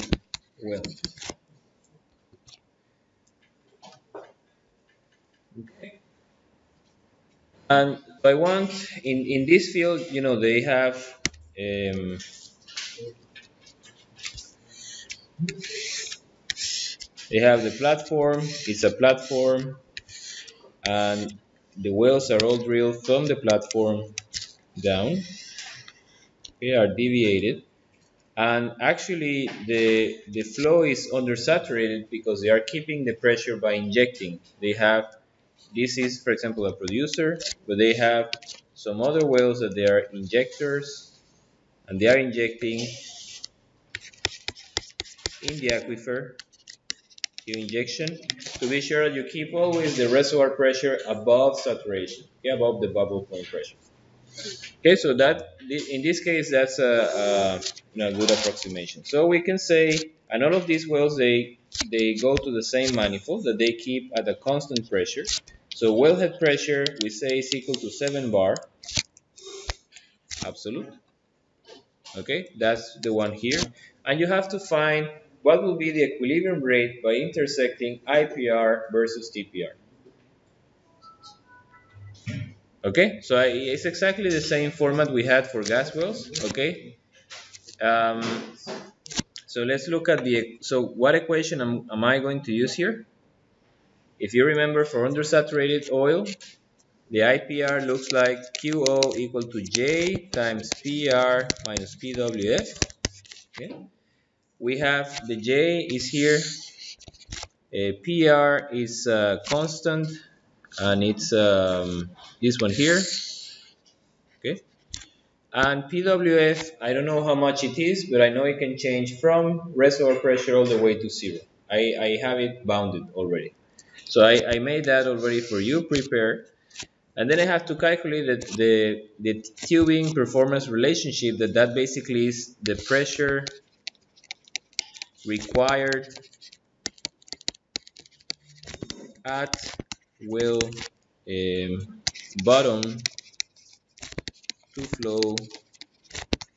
well. Okay. And I want in this field, they have um, the platform. It's a platform, and the wells are all drilled from the platform down. They are deviated, and actually the flow is undersaturated because they are keeping the pressure by injecting. They have this is, for example, a producer, but they have some other wells that they are injectors, and they are injecting in the aquifer injection to be sure that you keep always the reservoir pressure above saturation, okay, above the bubble point pressure. Okay, so that in this case that's a good approximation. So we can say, and all of these wells they go to the same manifold that they keep at a constant pressure. So wellhead pressure we say is equal to 7 bar absolute. Okay, that's the one here, and you have to find what will be the equilibrium rate by intersecting IPR versus TPR. Okay, so it's exactly the same format we had for gas wells. Okay, um, so let's look at so what equation am I going to use here? If you remember, for undersaturated oil, the IPR looks like QO equal to J times PR minus PWF. Okay, we have the J is here, PR is constant, and it's this one here. Okay, and PWF, I don't know how much it is, but I know it can change from reservoir pressure all the way to 0. I have it bounded already. So I made that already for you, prepared. And then I have to calculate the tubing performance relationship, that basically is the pressure required at will bottom to flow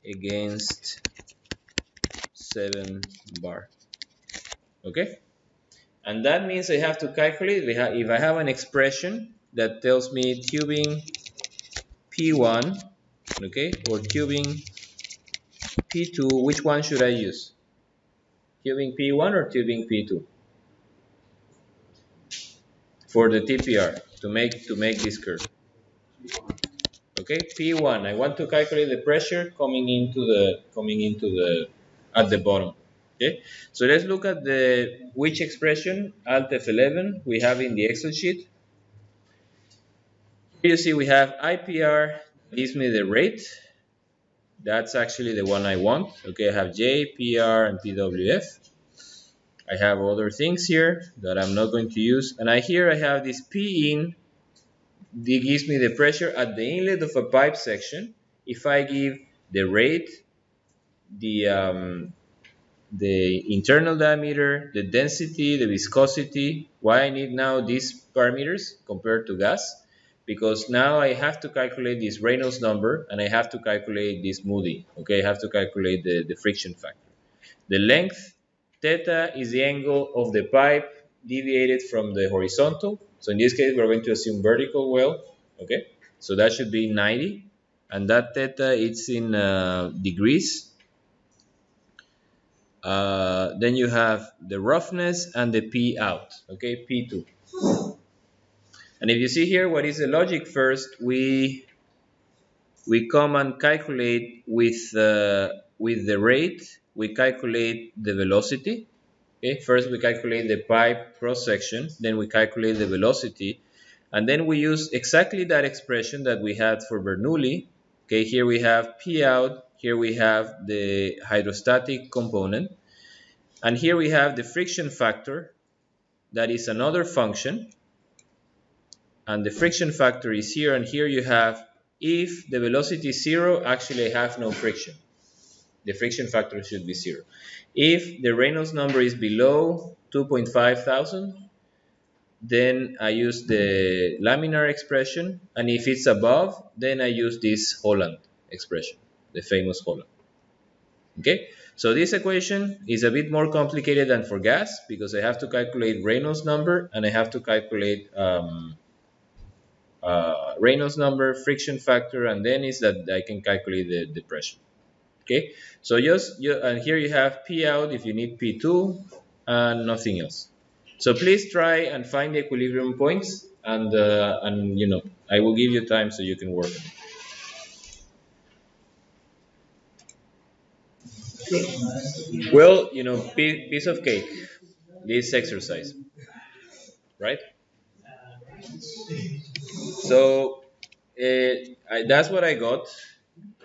against 7 bar. Okay, and that means I have to calculate if I have an expression that tells me tubing P1, okay, or tubing P2, which one should I use? Tubing P1 or tubing P2 for the TPR to make this curve. Okay, P1. I want to calculate the pressure coming into the at the bottom. Okay, so let's look at the which expression Alt F11 we have in the Excel sheet. Here you see we have IPR gives me the rate. That's actually the one I want. Okay, I have J, PR, and PWF. I have other things here that I'm not going to use, and I have this P in. It gives me the pressure at the inlet of a pipe section. If I give the rate, the the internal diameter, the density, the viscosity. Why I need now these parameters compared to gas? Because now I have to calculate this Reynolds number and I have to calculate this Moody. Okay, I have to calculate the friction factor. The length, theta, is the angle of the pipe deviated from the horizontal. So in this case, we're going to assume vertical well. Okay, so that should be 90. And that theta, it's in degrees. Then you have the roughness and the P out, okay, P2. And if you see here, what is the logic? First, we come and calculate with the rate, we calculate the velocity. Okay, first we calculate the pipe cross section, then we calculate the velocity, and then we use exactly that expression that we had for Bernoulli. Okay, here we have P out, here we have the hydrostatic component. And here we have the friction factor, that is another function. And the friction factor is here, and here you have, if the velocity is 0, actually I have no friction. The friction factor should be 0. If the Reynolds number is below 2.5 thousand, then I use the laminar expression. And if it's above, then I use this Holland expression, the famous Holland. Okay, so this equation is a bit more complicated than for gas because I have to calculate Reynolds number and I have to calculate Reynolds number, friction factor, and then is that I can calculate the pressure. Okay, so and here you have P out if you need P2 and nothing else. So please try and find the equilibrium points, and I will give you time so you can work on it. Well, piece of cake, this exercise, right? So that's what I got.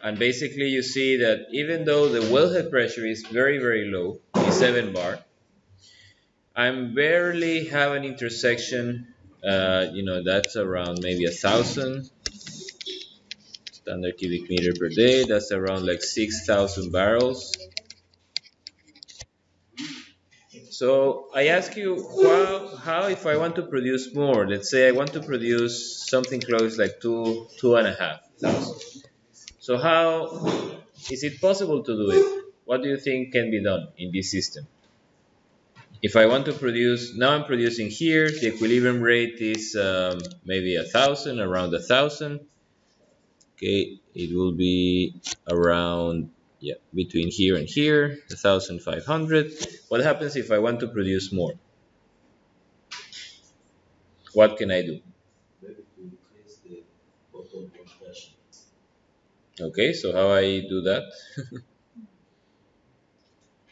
And basically you see that even though the wellhead pressure is very, very low, it's 7 bar, I'm barely have an intersection, that's around maybe 1,000 standard cubic meter per day. That's around like 6,000 barrels. So I ask you, how if I want to produce more? Let's say I want to produce something close like 2,500. So how is it possible to do it? What do you think can be done in this system? If I want to produce, now I'm producing here, the equilibrium rate is maybe 1,000, around 1,000. Okay, it will be around, yeah, between here and here, 1,500. What happens if I want to produce more? What can I do? Okay, so how I do that?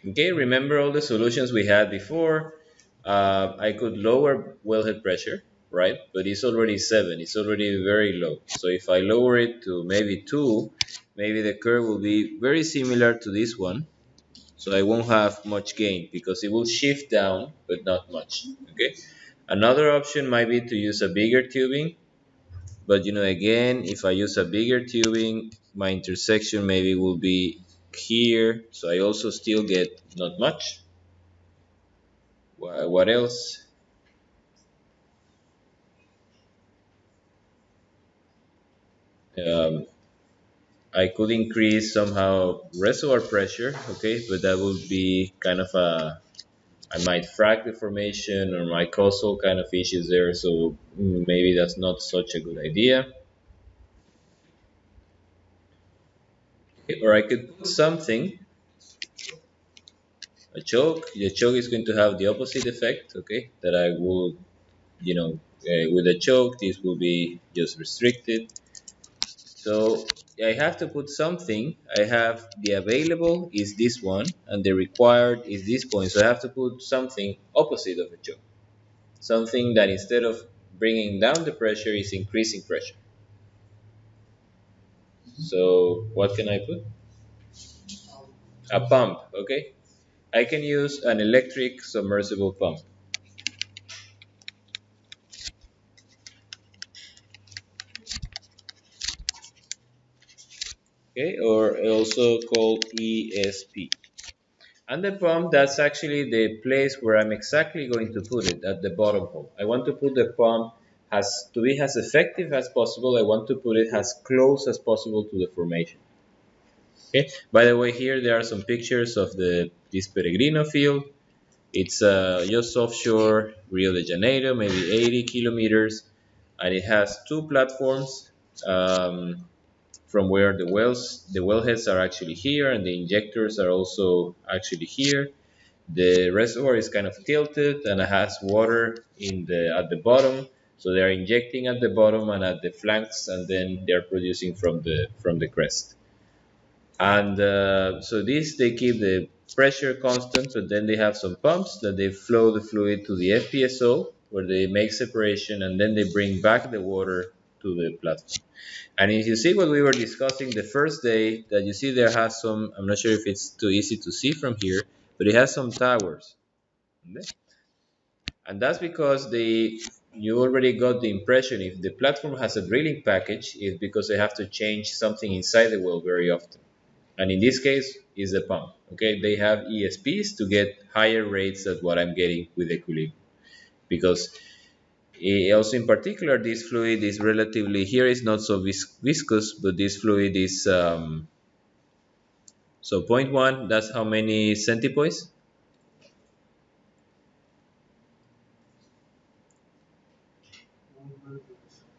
Okay, remember all the solutions we had before. I could lower wellhead pressure, right? But it's already 7. It's already very low. So if I lower it to maybe 2, maybe the curve will be very similar to this one. So I won't have much gain because it will shift down, but not much. Okay. Another option might be to use a bigger tubing. But again, if I use a bigger tubing, my intersection maybe will be here. So I also still get not much. What else? Um, I could increase somehow reservoir pressure, okay, but that would be kind of a, I might frag the formation or might cause all kind of issues there, so maybe that's not such a good idea. Or I could put something, a choke. The choke is going to have the opposite effect, okay, that I will, with a choke, this will be just restricted. So I have to put something. I have the available is this one, and the required is this point. So I have to put something opposite of a choke. Something that instead of bringing down the pressure is increasing pressure. So what can I put? A pump, okay? I can use an electric submersible pump, okay? Or also called ESP. And the pump, that's actually the place where I'm exactly going to put it, at the bottom hole. I want to put the pump as to be as effective as possible. I want to put it as close as possible to the formation. Okay. By the way, here there are some pictures of the this Peregrino field. It's just offshore Rio de Janeiro, maybe 80 kilometers, and it has two platforms from where the wellheads are actually here, and the injectors are also actually here. The reservoir is kind of tilted and it has water in the at the bottom, so they are injecting at the bottom and at the flanks, and then they are producing from the crest. And so this they keep the pressure constant, but then they have some pumps that they flow the fluid to the FPSO where they make separation, and then they bring back the water to the platform. And if you see what we were discussing the first day, that you see there has some, I'm not sure if it's too easy to see from here, but it has some towers. Okay? And that's because you already got the impression if the platform has a drilling package, it's because they have to change something inside the well very often. And in this case, is the pump. Okay, they have ESPs to get higher rates than what I'm getting with Equilibrium. Because also in particular, this fluid is relatively, here is not so viscous, but this fluid is, so zero point 0.1, that's how many centipoise?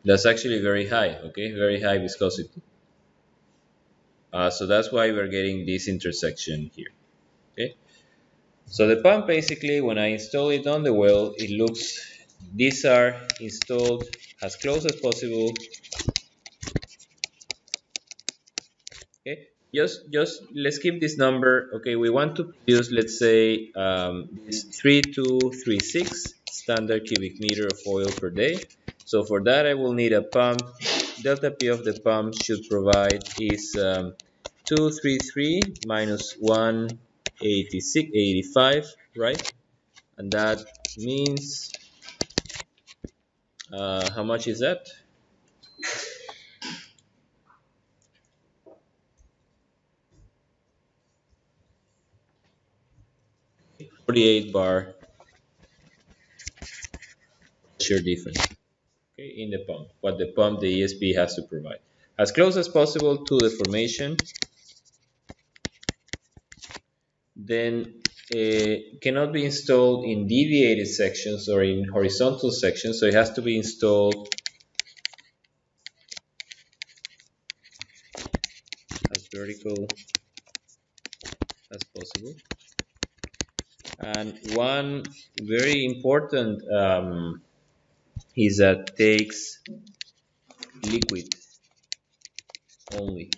That's actually very high, okay, very high viscosity. So that's why we're getting this intersection here. Okay. So the pump basically, when I install it on the well, it looks, these are installed as close as possible. Okay. Just let's keep this number. Okay. We want to produce, let's say, this 3236 standard cubic meter of oil per day. So for that, I will need a pump. Delta P of the pump should provide is 233 minus 186, 85, right? And that means how much is that? 48 bar pressure difference, okay, in the pump. What the pump, the ESP has to provide. As close as possible to the formation, then cannot be installed in deviated sections or in horizontal sections, so it has to be installed as vertical as possible. And one very important is that takes liquid only.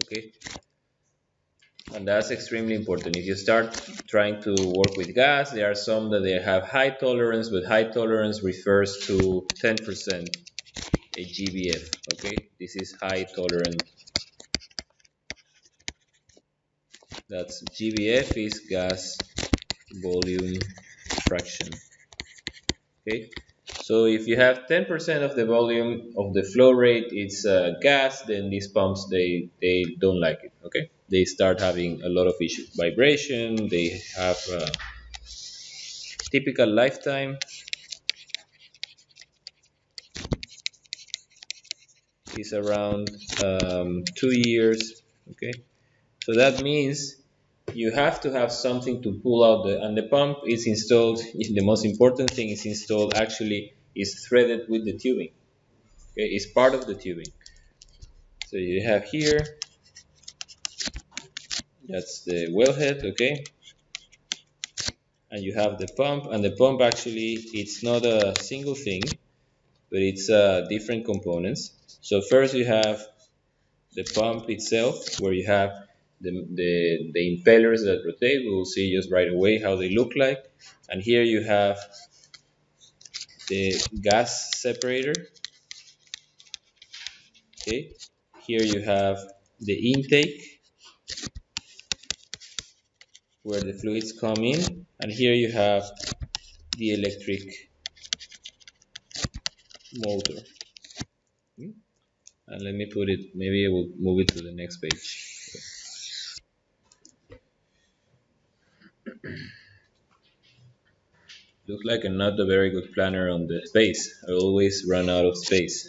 Okay, and that's extremely important. If you start trying to work with gas, there are some that they have high tolerance, but high tolerance refers to 10% a GBF. Okay, this is high tolerant. That's GBF is gas volume fraction. Okay, so if you have 10% of the volume of the flow rate, it's gas, then these pumps they don't like it. Okay, they start having a lot of issues, vibration. They have typical lifetime is around 2 years. Okay, so that means you have to have something to pull out and the pump is installed. The most important thing is installed actually is threaded with the tubing. Okay, it's part of the tubing. So you have here, that's the wellhead, okay, and you have the pump, and the pump actually it's not a single thing, but it's different components. So first you have the pump itself, where you have the impellers that rotate. We will see just right away how they look like. And here you have the gas separator. Okay, here you have the intake where the fluids come in, and here you have the electric motor. And let me put it, maybe I will move it to the next page. Looks like I'm not a very good planner on the space. I always run out of space.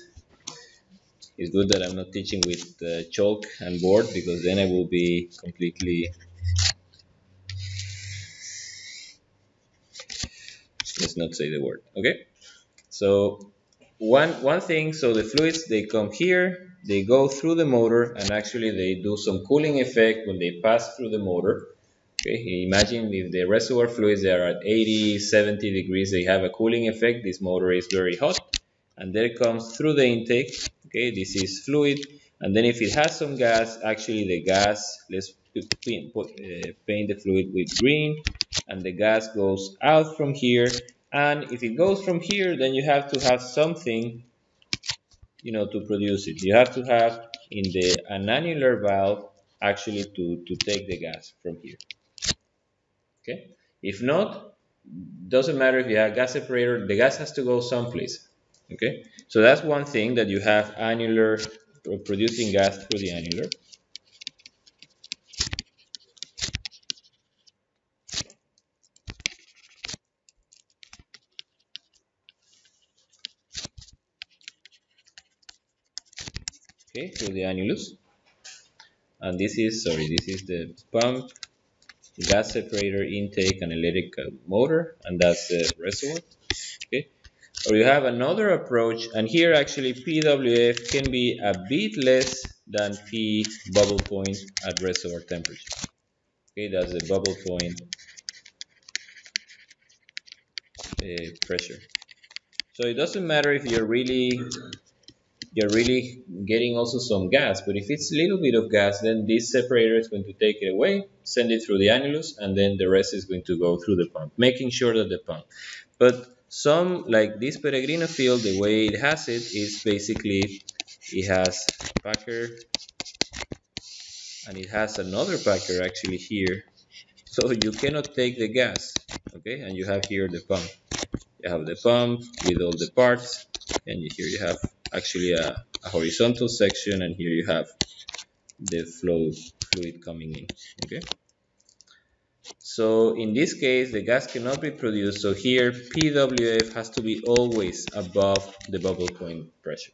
It's good that I'm not teaching with chalk and board, because then I will be completely, let's not say the word. Okay, so one thing, so the fluids, they come here, they go through the motor, and actually they do some cooling effect when they pass through the motor. Okay, imagine if the reservoir fluids, they are at 80, 70 degrees, they have a cooling effect. This motor is very hot, and there comes through the intake. Okay, this is fluid, and then if it has some gas, actually the gas, let's paint the fluid with green, and the gas goes out from here. And if it goes from here, then you have to have something, to produce it. You have to have in an annular valve actually to take the gas from here. Okay, if not, doesn't matter if you have gas separator, the gas has to go someplace. Okay, so that's one thing, that you have annular, producing gas through the annular. Okay, through the annulus. And this is, sorry, this is the pump, gas separator, intake, and electrical motor, and that's the reservoir. Okay, or you have another approach, and here actually PWF can be a bit less than P bubble point at reservoir temperature. Okay, that's the bubble point pressure. So it doesn't matter if you're really getting also some gas, but if it's a little bit of gas, then this separator is going to take it away, send it through the annulus, and then the rest is going to go through the pump, making sure that the pump. But some, like this Peregrino field, the way it has it is basically it has packer, and it has another packer actually here, so you cannot take the gas. Okay, and you have here the pump. You have the pump with all the parts, and here you have actually a horizontal section, and here you have the fluid coming in. Okay, so in this case the gas cannot be produced, so here PWF has to be always above the bubble point pressure.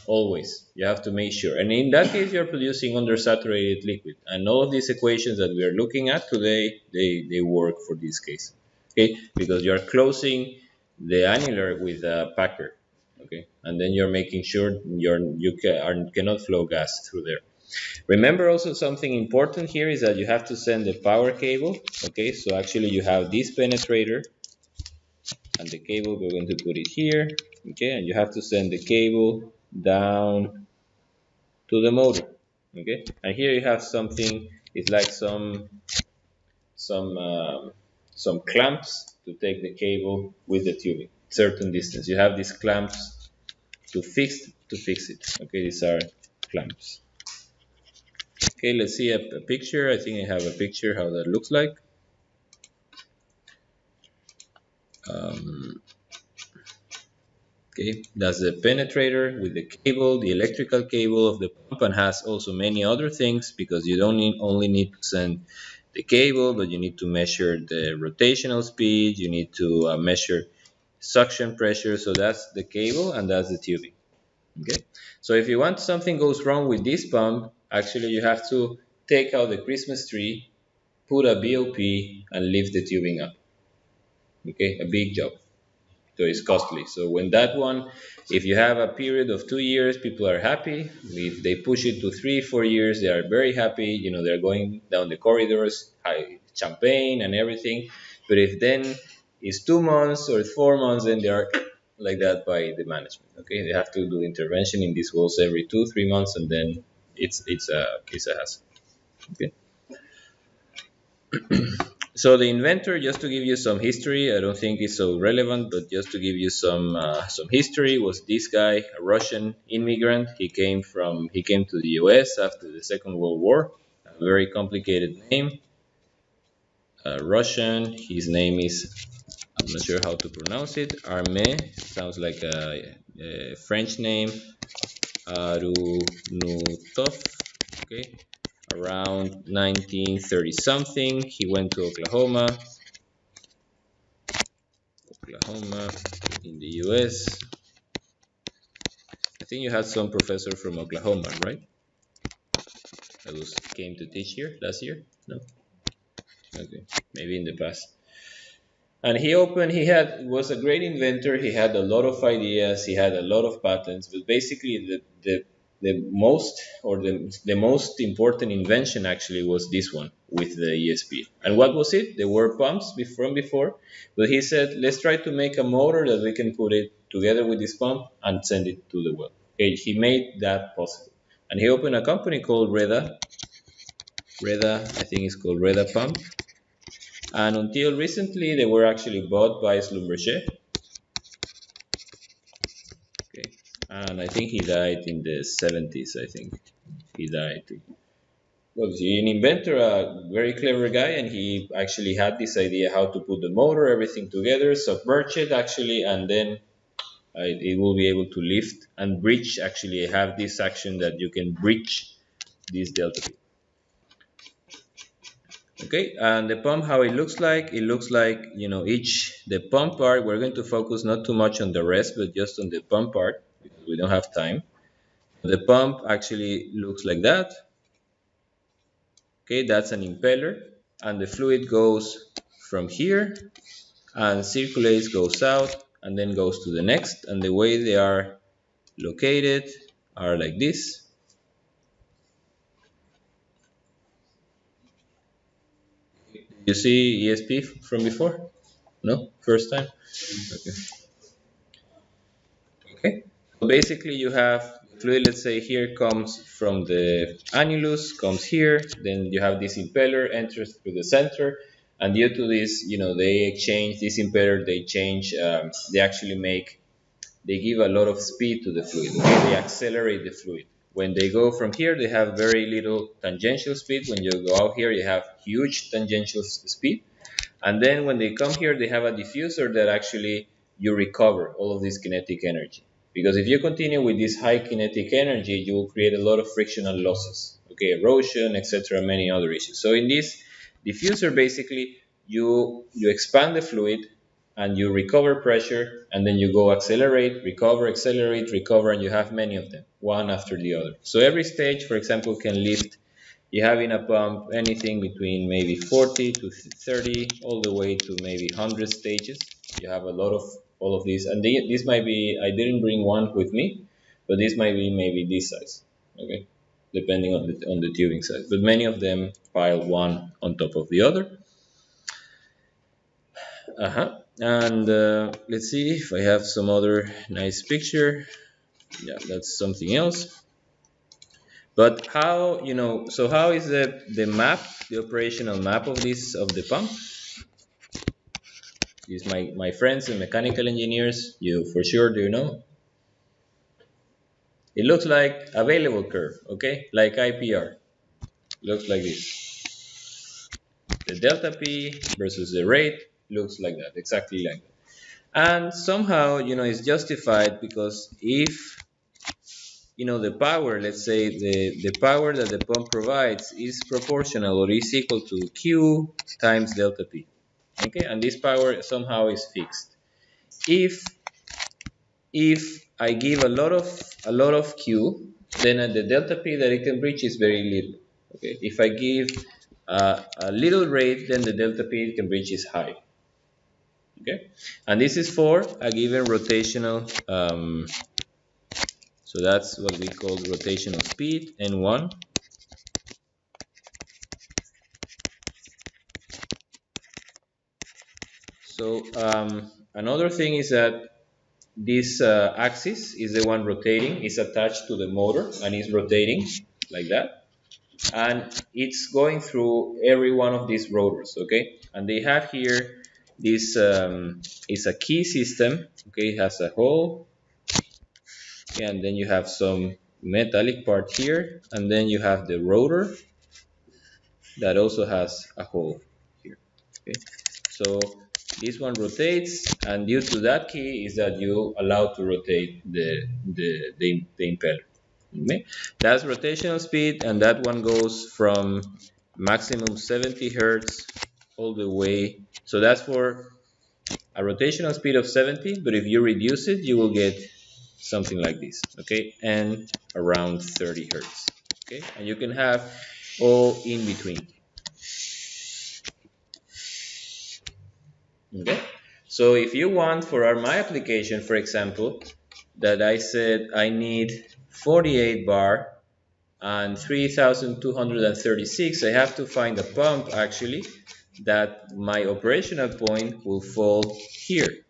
Always, you have to make sure, and in that case you're producing undersaturated liquid, and all of these equations that we are looking at today, they work for this case. Okay, because you're closing the annular with a packer. Okay, and then you're making sure cannot flow gas through there. Remember also something important here is that you have to send the power cable. Okay, so actually you have this penetrator, and the cable, we're going to put it here. Okay, and you have to send the cable down to the motor. Okay, and here you have something, it's like some some clamps to take the cable with the tubing certain distance. You have these clamps to fix it. Okay, these are clamps. Okay, let's see a picture. I think I have a picture how that looks like. Okay, that's the penetrator with the cable, the electrical cable of the pump, and has also many other things, because you don't only need to send the cable, but you need to measure the rotational speed, you need to measure suction pressure. So that's the cable, and that's the tubing. Okay, so if you want something goes wrong with this pump, actually you have to take out the Christmas tree, put a BOP, and lift the tubing up. Okay, a big job. So it's costly. So when that one, if you have a period of 2 years, people are happy. If they push it to 3, 4 years, they are very happy. They're going down the corridors, high champagne and everything. But if then it's 2 months or 4 months, then they are like that by the management. Okay, they have to do intervention in these walls every 2, 3 months, and then it's a hassle. Okay. So the inventor, just to give you some history, I don't think it's so relevant, but just to give you some history, was this guy, a Russian immigrant. He came to the U.S. after the Second World War. A very complicated name, Russian. His name is, I'm not sure how to pronounce it. Arme sounds like a French name. Arunutov. Okay, around 1930 something. He went to Oklahoma in the US. I think you had some professor from Oklahoma, right? That was came to teach here last year? No? Okay, maybe in the past. And he was a great inventor. He had a lot of ideas. He had a lot of patents. But basically, the most the most important invention actually was this one with the ESP. And what was it? There were pumps from before, but he said, let's try to make a motor that we can put it together with this pump and send it to the well. Okay, he made that possible, and he opened a company called Reda. Reda, I think it's called Reda Pump. And until recently, they were actually bought by Schlumberger. Okay, and I think he died in the 70s. I think he died. Well, he's an inventor, a very clever guy, and he actually had this idea how to put the motor, everything together, submerge it actually, and then it will be able to lift and bridge. Actually, have this action that you can bridge this delta P. Okay, and the pump, how it looks like, the pump part, we're going to focus not too much on the rest, but just on the pump part, because we don't have time. The pump actually looks like that. Okay, that's an impeller, and the fluid goes from here and circulates, goes out, and then goes to the next. And the way they are located are like this. You see ESP from before? No? First time? Okay. Okay. So basically you have fluid, let's say here comes from the annulus, comes here, then you have this impeller, enters through the center, and due to this, they exchange this impeller, they actually they give a lot of speed to the fluid. Okay? They accelerate the fluid. When they go from here, they have very little tangential speed. When you go out here, you have huge tangential speed. And then when they come here, they have a diffuser that actually you recover all of this kinetic energy. Because if you continue with this high kinetic energy, you will create a lot of frictional losses, okay, erosion, etc., many other issues. So in this diffuser, basically, you expand the fluid and you recover pressure, and then you go accelerate, recover, and you have many of them, one after the other. So every stage, for example, can lift, you have in a pump anything between maybe 40 to 30 all the way to maybe 100 stages. You have a lot of all of these, and this might be, I didn't bring one with me, but this might be maybe this size, okay, depending on the tubing size, but many of them pile one on top of the other. And let's see if I have some other nice picture. Yeah, that's something else. But how, so how is the map, the operational map of the pump? Is my friends and mechanical engineers, you for sure do know. It looks like available curve, okay? Like IPR. Looks like this. The delta P versus the rate looks like that, exactly like that. And somehow, it's justified because if the power, let's say the power that the pump provides is proportional or is equal to Q times delta P. Okay, and this power somehow is fixed. If I give a lot of Q, then the delta P that it can reach is very little. Okay, if I give a little rate, then the delta P it can reach is high. Okay, and this is for a given rotational. So that's what we call rotational speed N1. So another thing is that this axis is the one rotating, is attached to the motor and is rotating like that. And it's going through every one of these rotors, okay? And they have here this is a key system, okay? It has a hole, okay? And then you have some metallic part here, and then you have the rotor that also has a hole here, okay? So this one rotates, and due to that key is that you allow to rotate the impeller. Okay? That's rotational speed, and that one goes from maximum 70 hertz all the way. So that's for a rotational speed of 70, but if you reduce it, you will get something like this, okay, and around 30 hertz, okay, and you can have all in between. Okay, so if you want for my application, for example, that I said I need 48 bar and 3236, I have to find a pump actually that my operational point will fall here.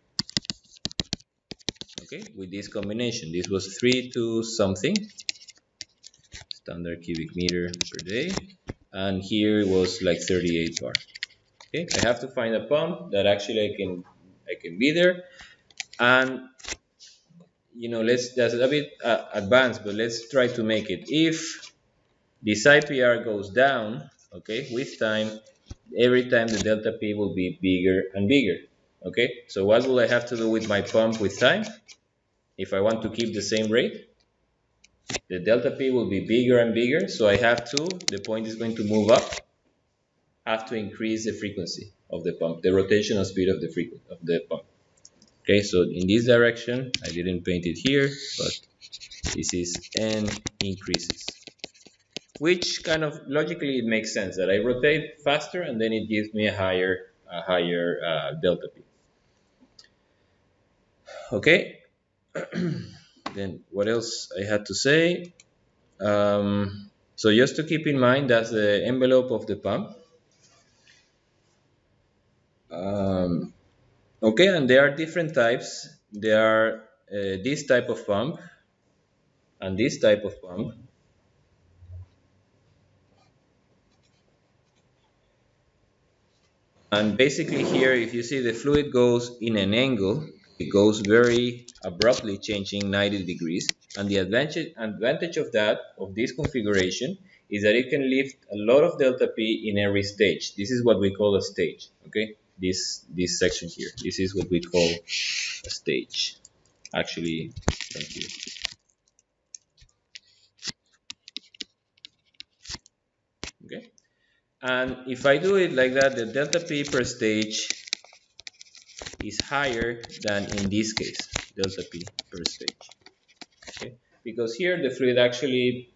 Okay, with this combination, this was 3 to something standard cubic meter per day, and here it was like 38 bar. Okay, I have to find a pump that actually I can be there. And that's a bit advanced, but let's try to make it. If this IPR goes down, okay, with time, every time the delta P will be bigger and bigger. Okay, so what will I have to do with my pump with time? If I want to keep the same rate, the delta P will be bigger and bigger, so I have to, the point is going to move up, have to increase the frequency of the pump, the rotational speed of the pump. Okay, so in this direction, I didn't paint it here, but this is N increases, which kind of logically it makes sense that I rotate faster and then it gives me a higher delta P. Okay, then what else I had to say? So just to keep in mind, that's the envelope of the pump. Okay, and there are different types. There are this type of pump and this type of pump. And basically here, if you see the fluid goes in an angle, it goes very abruptly, changing 90 degrees. And the advantage of this configuration, is that it can lift a lot of delta P in every stage. This is what we call a stage, okay? This section here, this is what we call a stage. Actually, thank you. Okay? And if I do it like that, the delta P per stage is higher than in this case, delta P per stage. Okay? Because here the fluid actually,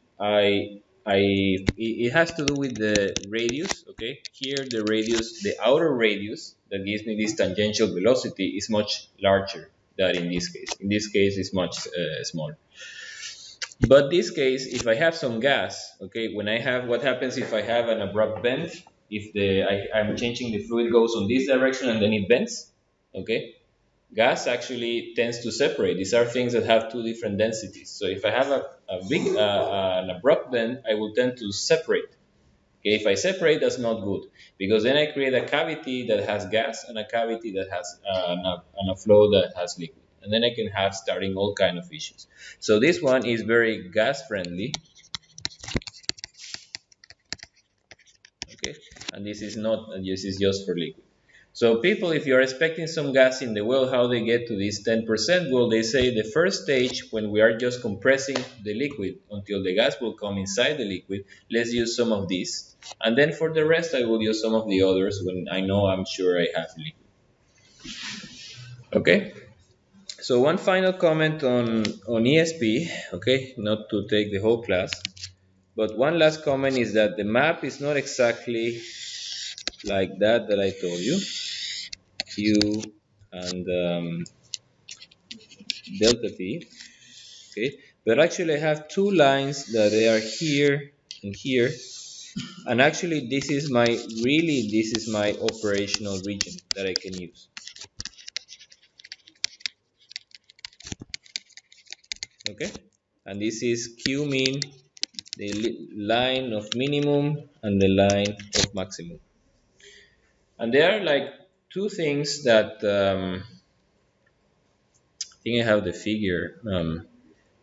it has to do with the radius. Okay, here the radius, the outer radius that gives me this tangential velocity is much larger than in this case. In this case, it's much smaller. But this case, if I have some gas, okay, what happens if I have an abrupt bend? If I'm changing the fluid goes on this direction and then it bends, okay, gas actually tends to separate. These are things that have two different densities. So if I have a big an abrupt bend, I will tend to separate. Okay, if I separate, that's not good, because then I create a cavity that has gas and a cavity that has and a flow that has liquid, and then I can have starting all kind of issues. So this one is very gas friendly. Okay, and this is not. This is just for liquid. So people, if you're expecting some gas in the well, how they get to this 10%? Well, they say the first stage, when we are just compressing the liquid until the gas will come inside the liquid, let's use some of these. And then for the rest, I will use some of the others when I know I'm sure I have liquid. Okay? So one final comment on ESP, okay, not to take the whole class, but one last comment is that the map is not exactly like that I told you, Q and delta P, okay, but actually I have two lines that they are here and here, and actually this is my operational region that I can use, okay, and this is Q mean, the line of minimum and the line of maximum. And there are like two things that I think I have the figure.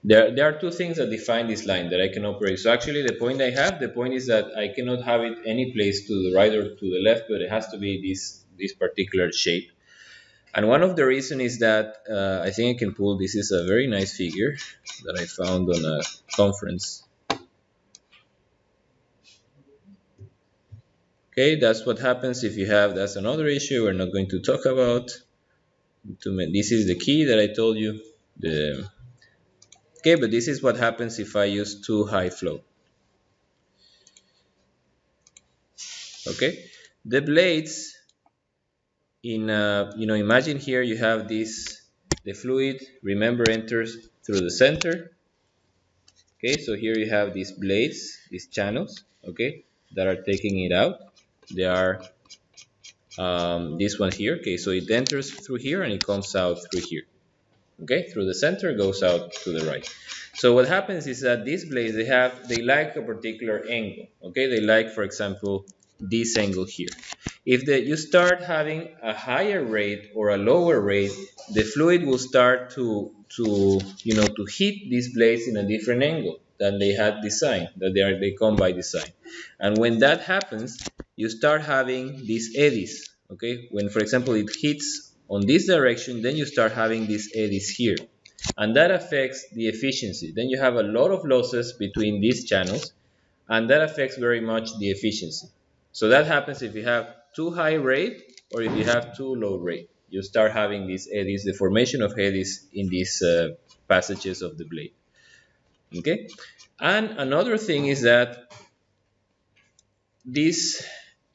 There are two things that define this line that I can operate. So actually, the point is that I cannot have it any place to the right or to the left, but it has to be this particular shape. And one of the reason is that I think I can pull. This is a very nice figure that I found on a conference. Okay, that's what happens if you have. That's another issue we're not going to talk about. This is the key that I told you. Okay, but this is what happens if I use too high flow. Okay, the blades imagine here you have the fluid. Remember, enters through the center. Okay, so here you have these blades, these channels. Okay, that are taking it out. They are this one here. Okay, so it enters through here and it comes out through here. Okay, through the center, goes out to the right. So what happens is that these blades, they like a particular angle. Okay, they like, for example, this angle here. If you start having a higher rate or a lower rate, the fluid will start to hit these blades in a different angle than they had designed, that they come by design. And when that happens, you start having these eddies. Okay, when, for example, it hits on this direction, then you start having these eddies here, and that affects the efficiency. Then you have a lot of losses between these channels, and that affects very much the efficiency. So that happens if you have too high rate or if you have too low rate. You start having these eddies, the formation of eddies in these passages of the blade. Okay, and another thing is that this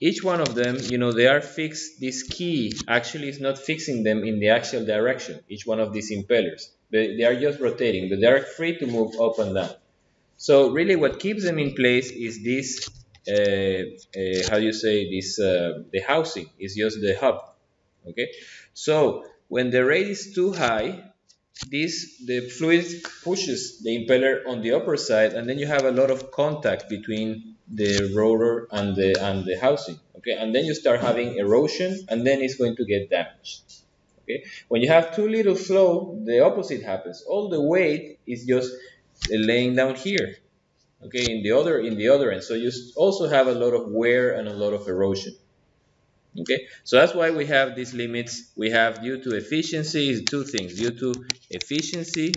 each one of them, they are fixed. This key actually is not fixing them in the actual direction, each one of these impellers. They are just rotating, but they are free to move up and down. So really what keeps them in place is this, how do you say this, the housing is just the hub. Okay, so when the rate is too high, the fluid pushes the impeller on the upper side, and then you have a lot of contact between the rotor and the housing. Okay, and then you start having erosion, and then it's going to get damaged. Okay, when you have too little flow, the opposite happens. All the weight is just laying down here. Okay, in the other end, so you also have a lot of wear and a lot of erosion. Okay, so that's why we have these limits. We have, due to efficiency, is two things: due to efficiency,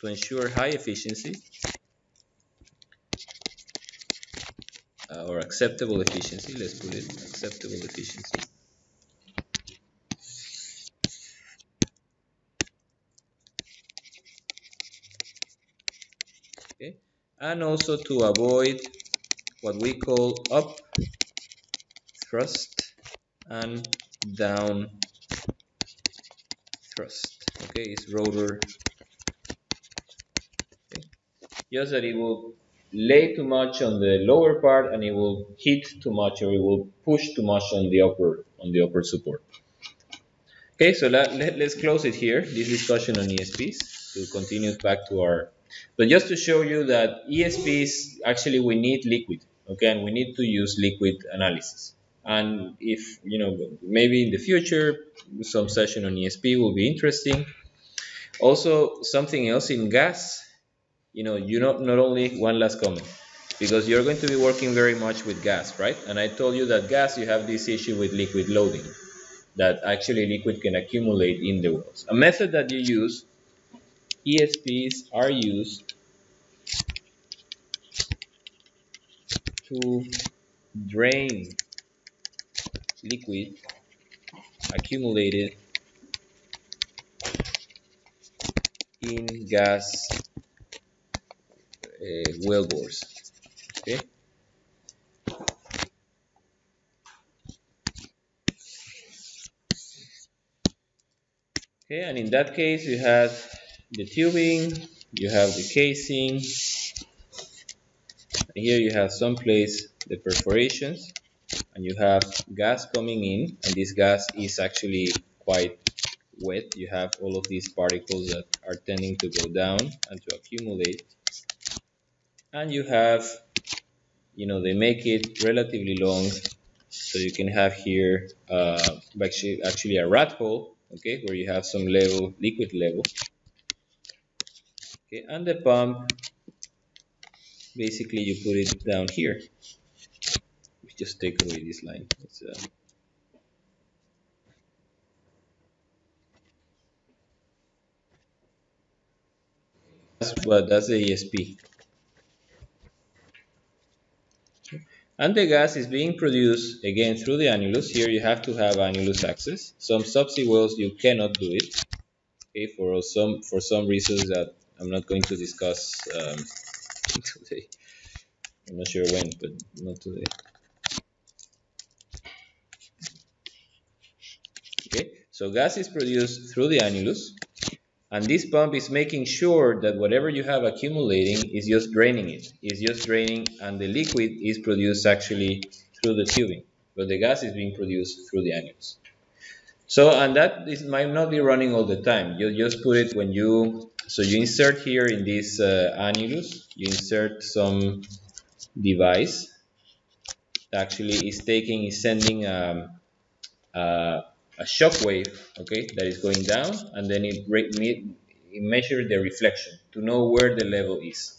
to ensure high efficiency, or acceptable efficiency. Let's put it acceptable efficiency. Okay, and also to avoid what we call up thrust and down thrust. Okay, it's rotor. Okay, just that it will lay too much on the lower part and it will hit too much, or it will push too much on the upper support. Okay, so let's close it here, this discussion on ESPs, to continue back to our, but just to show you that ESPs, actually we need liquid, okay, and we need to use liquid analysis. And if, maybe in the future, some session on ESP will be interesting. Also, something else in gas, not only one last comment, because you're going to be working very much with gas, right? And I told you that gas, you have this issue with liquid loading, that actually liquid can accumulate in the wells. A method that you use, ESPs are used to drain liquid accumulated in gas well bores. Okay. Okay, and in that case, you have the tubing, you have the casing, and here you have someplace the perforations, and you have gas coming in, and this gas is actually quite wet. You have all of these particles that are tending to go down and to accumulate, and you have, they make it relatively long, so you can have here actually a rat hole, okay, where you have some level, liquid level, okay, and the pump, basically you put it down here. We just take away this line. That's the ESP. And the gas is being produced again through the annulus. Here you have to have annulus access. Some subsea wells you cannot do it, okay, for some reasons that I'm not going to discuss today. I'm not sure when, but not today. Okay, so gas is produced through the annulus, and this pump is making sure that whatever you have accumulating is just draining it. Is just draining, and the liquid is produced actually through the tubing, but the gas is being produced through the annulus. So, and that this might not be running all the time. You just put it when you insert here in this annulus, you insert some device that actually is sending a shock wave, okay, that is going down, and then it measures the reflection to know where the level is.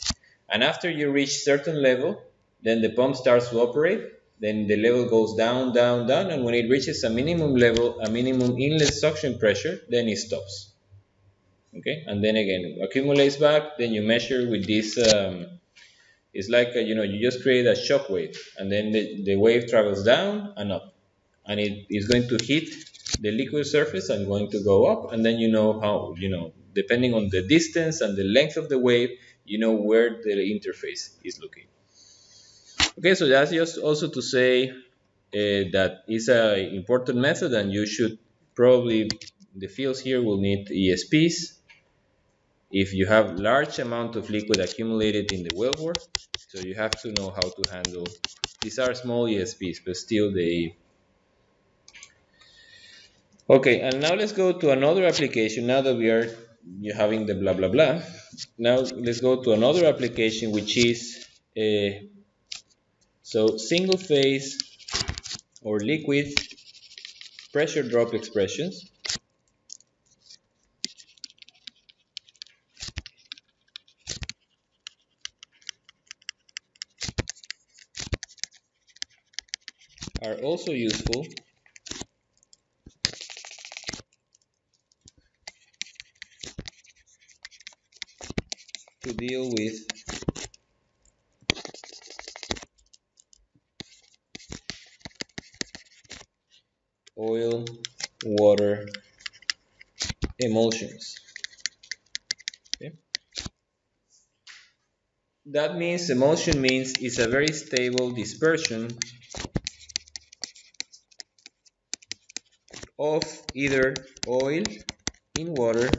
And after you reach certain level, then the pump starts to operate. Then the level goes down, down, down, and when it reaches a minimum level, a minimum inlet suction pressure, then it stops. Okay, and then again accumulates back. Then you measure with this. It's like you just create a shock wave, and then the wave travels down and up, and it is going to hit the liquid surface and going to go up, and then how depending on the distance and the length of the wave, where the interface is looking. Okay, so that's just also to say that is an important method, and you should probably, the fields here will need ESPs if you have large amount of liquid accumulated in the wellbore. So you have to know how to handle. These are small ESPs, but still they. Okay, and now let's go to another application. Now that we are having the blah blah blah, now let's go to another application, which is so single phase or liquid pressure drop expressions are also useful to deal with oil water emulsions. Okay? That means emulsion means it's a very stable dispersion of either oil in water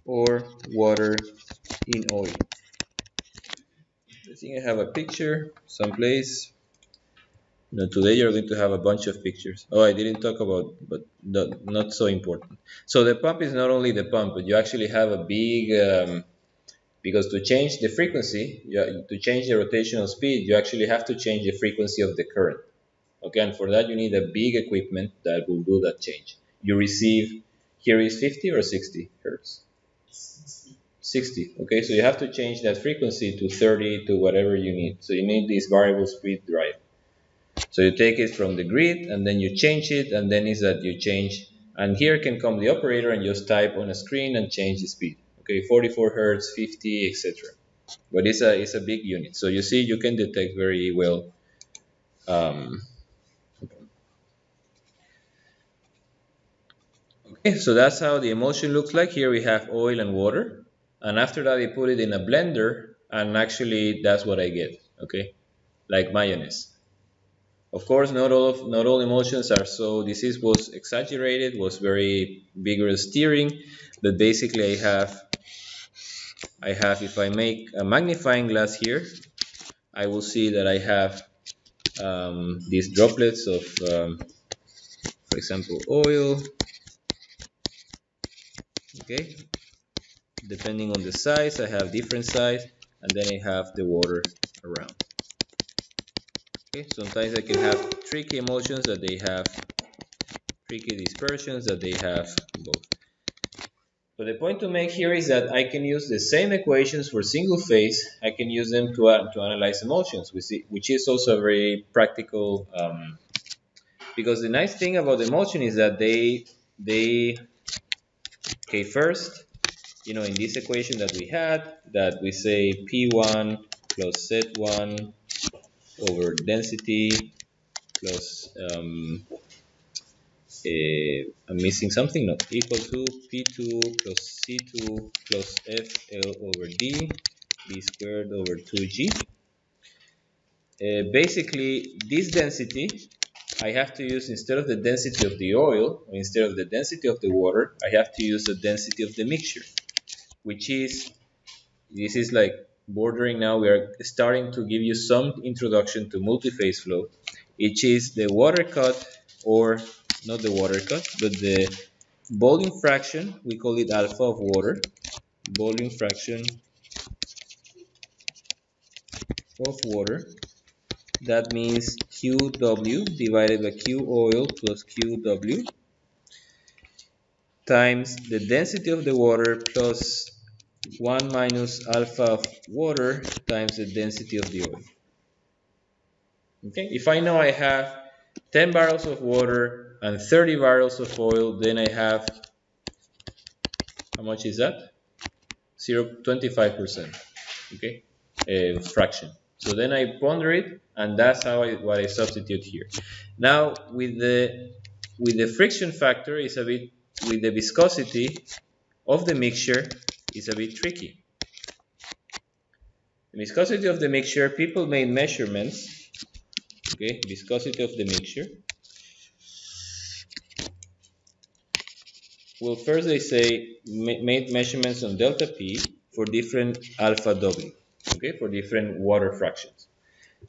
or water in oil. I think I have a picture someplace. Today you're going to have a bunch of pictures. Oh, I didn't talk about, but not so important. So the pump is not only the pump, but you actually have a big, because to change the frequency, to change the rotational speed, you actually have to change the frequency of the current. Okay, and for that you need a big equipment that will do that change. You receive, here is 50 or 60 hertz? 60. Okay, so you have to change that frequency to 30 to whatever you need. So you need this variable speed drive. So you take it from the grid and then you change it, and then is that you change, and here can come the operator and just type on a screen and change the speed. Okay, 44 hertz, 50, etc. But it's a big unit. So you see, you can detect very well. Okay, Okay, so that's how the emulsion looks like. Here we have oil and water, and after that I put it in a blender, and actually that's what I get. Okay, like mayonnaise. Of course, not all emulsions are so. This is was exaggerated, was very vigorous stirring, but basically I have if I make a magnifying glass here, I will see that I have these droplets of, for example, oil. Okay, depending on the size, I have different size, and then I have the water around. Okay, sometimes I can have tricky emulsions that they have tricky dispersions that they have both. So the point to make here is that I can use the same equations for single phase. I can use them to analyze emulsions, which is also very practical. Because the nice thing about emulsion is that they okay, first, in this equation that we had, that we say P1 plus Z1 over density plus I'm missing something, no, equal to P2 plus C2 plus FL over D, B squared over 2G. Basically, this density, I have to use, instead of the density of the oil, or instead of the density of the water, I have to use the density of the mixture, which is, this is like bordering now, we are starting to give you some introduction to multi-phase flow, which is the water cut, or not the water cut, but the volume fraction, we call it alpha of water, volume fraction of water. That means QW divided by Q oil plus QW times the density of the water plus 1 minus alpha of water times the density of the oil. Okay, if I know I have 10 barrels of water and 30 barrels of oil, then I have, how much is that? 0.25%. Okay, fraction. So then I ponder it, and that's what I substitute here. Now with the friction factor is a bit, with the viscosity of the mixture is a bit tricky. The viscosity of the mixture, people made measurements. Okay, viscosity of the mixture. Well, first they say made measurements on delta P for different alpha W. Okay, for different water fractions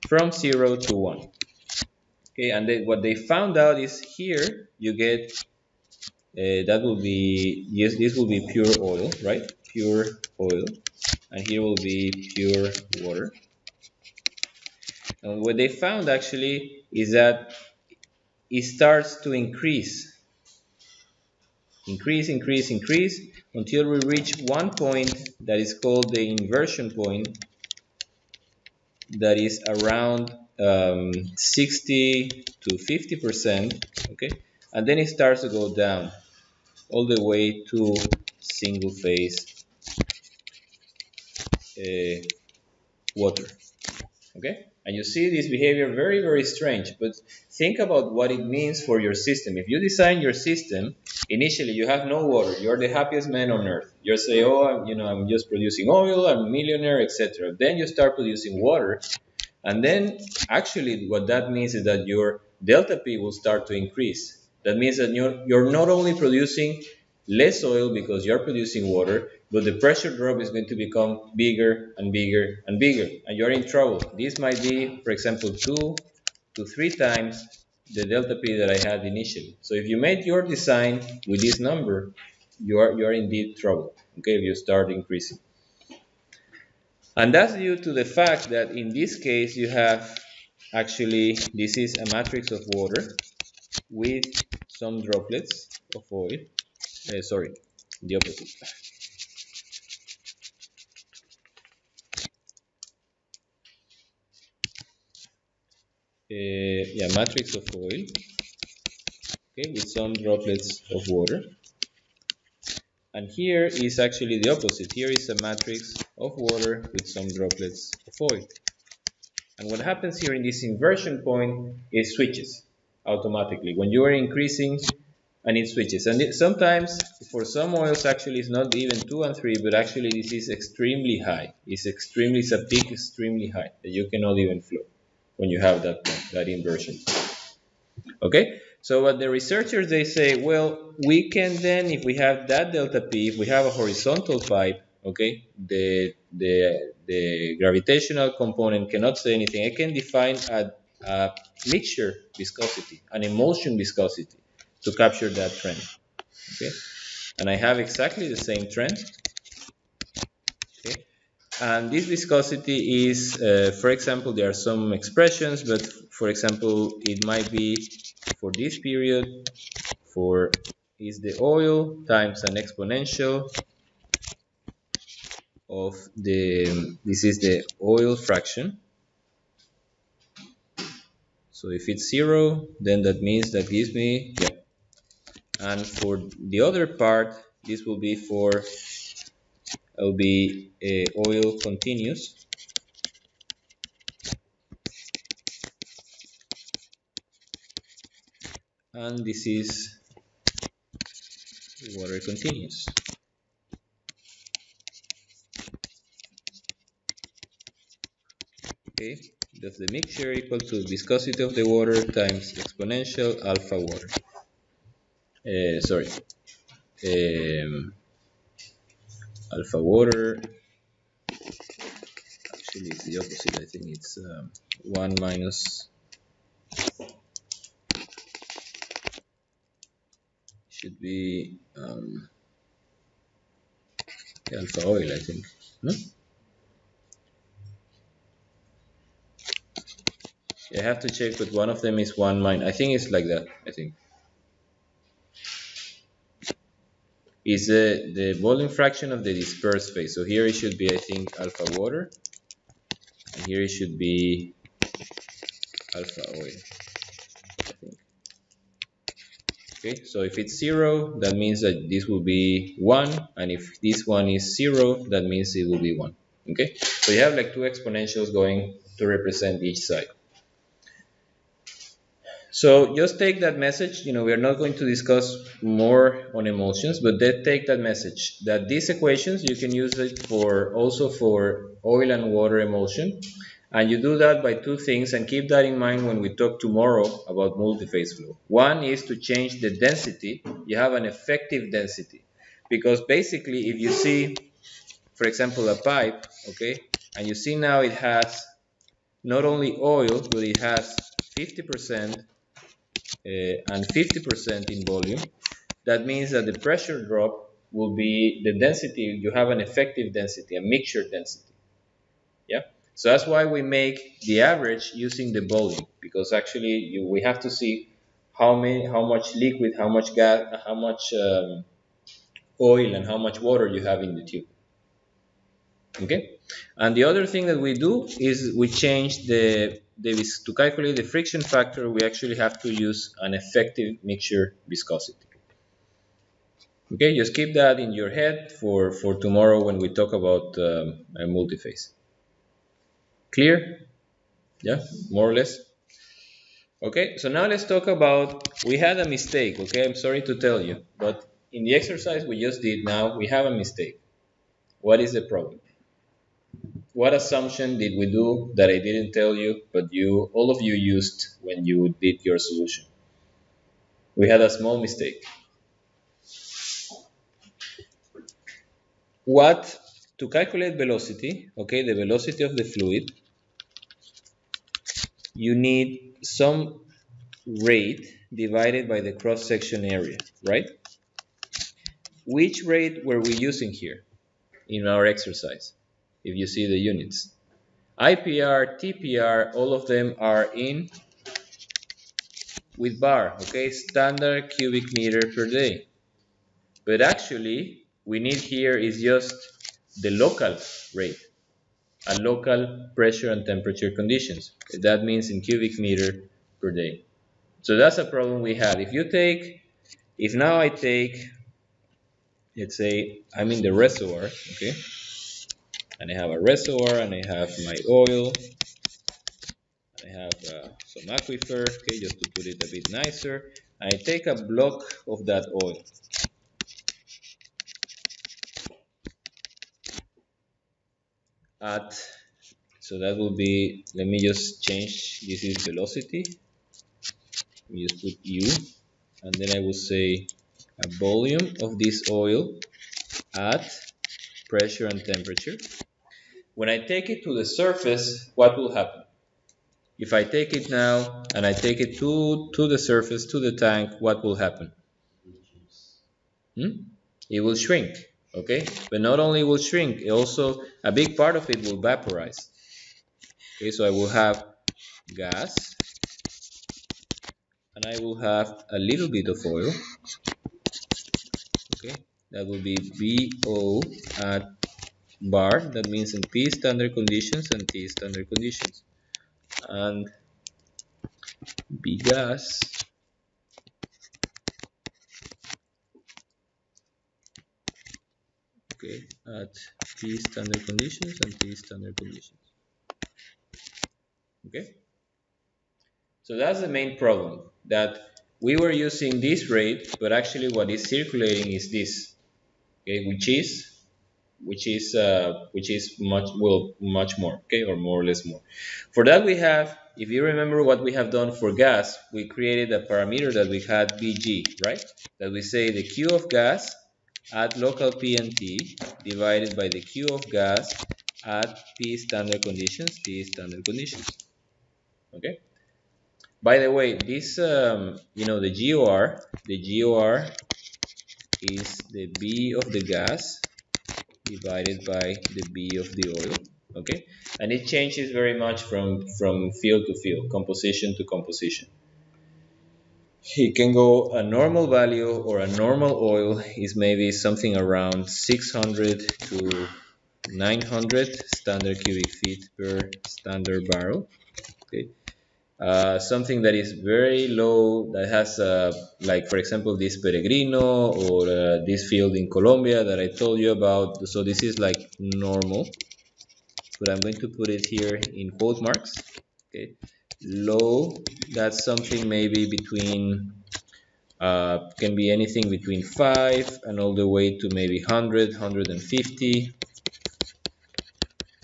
from 0 to 1. Okay, and what they found out is here you get that will be, yes, this will be pure oil, right? Pure oil, and here will be pure water. And what they found actually is that it starts to increase until we reach one point that is called the inversion point, that is around 60 to 50%. Okay, and then it starts to go down all the way to single phase water. Okay, and you see this behavior very, very strange, but think about what it means for your system. If you design your system, initially you have no water, you're the happiest man on earth. You say, oh, I'm just producing oil, I'm a millionaire, etc. Then you start producing water, and then actually what that means is that your delta P will start to increase. That means that you're not only producing less oil because you're producing water, but the pressure drop is going to become bigger and bigger and bigger, and you're in trouble. This might be, for example, 2 to 3 times the delta P that I had initially. So if you made your design with this number, you are in deep trouble. Okay, if you start increasing. And that's due to the fact that in this case you have, actually, this is a matrix of water with some droplets of oil. Sorry, the opposite. Yeah, matrix of oil, okay, with some droplets of water. And here is actually the opposite. Here is a matrix of water with some droplets of oil. And what happens here in this inversion point is switches automatically. When you are increasing and it switches. And sometimes for some oils actually it's not even 2 and 3, but actually this is extremely high. It's a peak extremely high that you cannot even flow when you have that inversion. Okay, so what the researchers they say, well, we can then, if we have that delta P, if we have a horizontal pipe, okay, the gravitational component cannot say anything. I can define a mixture viscosity, an emulsion viscosity, to capture that trend. Okay, and I have exactly the same trend. Okay, and this viscosity is, for example, there are some expressions, but for example, it might be for this period, for is the oil times an exponential of this is the oil fraction. So if it's 0, then that means that gives me, yeah. And for the other part, this will be will be oil continuous. And this is water continuous. Okay, that's the mixture equal to viscosity of the water times exponential alpha water. Sorry, alpha water. Actually, it's the opposite. I think it's 1 minus, should be alpha oil, I think. No? I have to check, but one of them is 1 minus. I think it's like that. I think. Is the volume fraction of the dispersed phase. So here it should be, I think, alpha water. And here it should be alpha oil. I think. Okay, so if it's 0, that means that this will be 1, and if this one is 0, that means it will be 1. Okay, so you have like two exponentials going to represent each side. So just take that message. We are not going to discuss more on emulsions, but take that message that these equations, you can use it for also for oil and water emulsion. And you do that by two things, and keep that in mind when we talk tomorrow about multiphase flow. One is to change the density. You have an effective density. Because basically, if you see, for example, a pipe, okay, and you see now it has not only oil, but it has 50% and 50% in volume, that means that the pressure drop will be the density. You have an effective density, a mixture density. Yeah. So that's why we make the average using the volume, because actually we have to see how much liquid, how much gas, how much oil, and how much water you have in the tube. Okay. And the other thing that we do is we change to calculate the friction factor. We actually have to use an effective mixture viscosity. Okay, just keep that in your head for tomorrow when we talk about a multiphase. Clear? Yeah, more or less. Okay, so now let's talk about, we had a mistake. Okay, I'm sorry to tell you, but in the exercise we just did now, we have a mistake. What is the problem? What assumption did we do that I didn't tell you, but all of you used when you did your solution? We had a small mistake. To calculate velocity, okay, the velocity of the fluid, you need some rate divided by the cross-section area, right? Which rate were we using here in our exercise? If you see the units. IPR, TPR, all of them are in with bar, okay? Standard cubic meter per day. But actually, we need here is just the local rate and local pressure and temperature conditions. That means in cubic meter per day. So that's a problem we had. If now I take, let's say I'm in the reservoir, okay, and I have a reservoir and I have my oil, and I have some aquifer, okay, just to put it a bit nicer. I take a block of that oil at, so that will be, let me just change, this is velocity, we just put U, and then I will say a volume of this oil at pressure and temperature. When I take it to the surface, what will happen? If I take it now and I take it to the surface, to the tank, what will happen? Hmm? It will shrink, okay? But not only will shrink, it also a big part of it will vaporize. Okay, so I will have gas and I will have a little bit of oil. Okay, that will be BO at bar, that means in P standard conditions and T standard conditions. And B gas, okay, at P standard conditions and T standard conditions. Okay, so that's the main problem, that we were using this rate, but actually what is circulating is this, okay, which is much more, okay, or more or less more. For that we have, if you remember what we have done for gas, we created a parameter that we had Bg, right? That we say the Q of gas at local P and T divided by the Q of gas at P standard conditions, T standard conditions. Okay. By the way, this the GOR is the B of the gas divided by the B of the oil, okay? And it changes very much from field to field, composition to composition. It can go, a normal value or a normal oil is maybe something around 600 to 900 standard cubic feet per standard barrel, okay? Something that is very low, that has, like for example, this Peregrino or this field in Colombia that I told you about. So this is like normal, but I'm going to put it here in quote marks. Okay, low, that's something maybe between, can be anything between 5 and all the way to maybe 100, 150.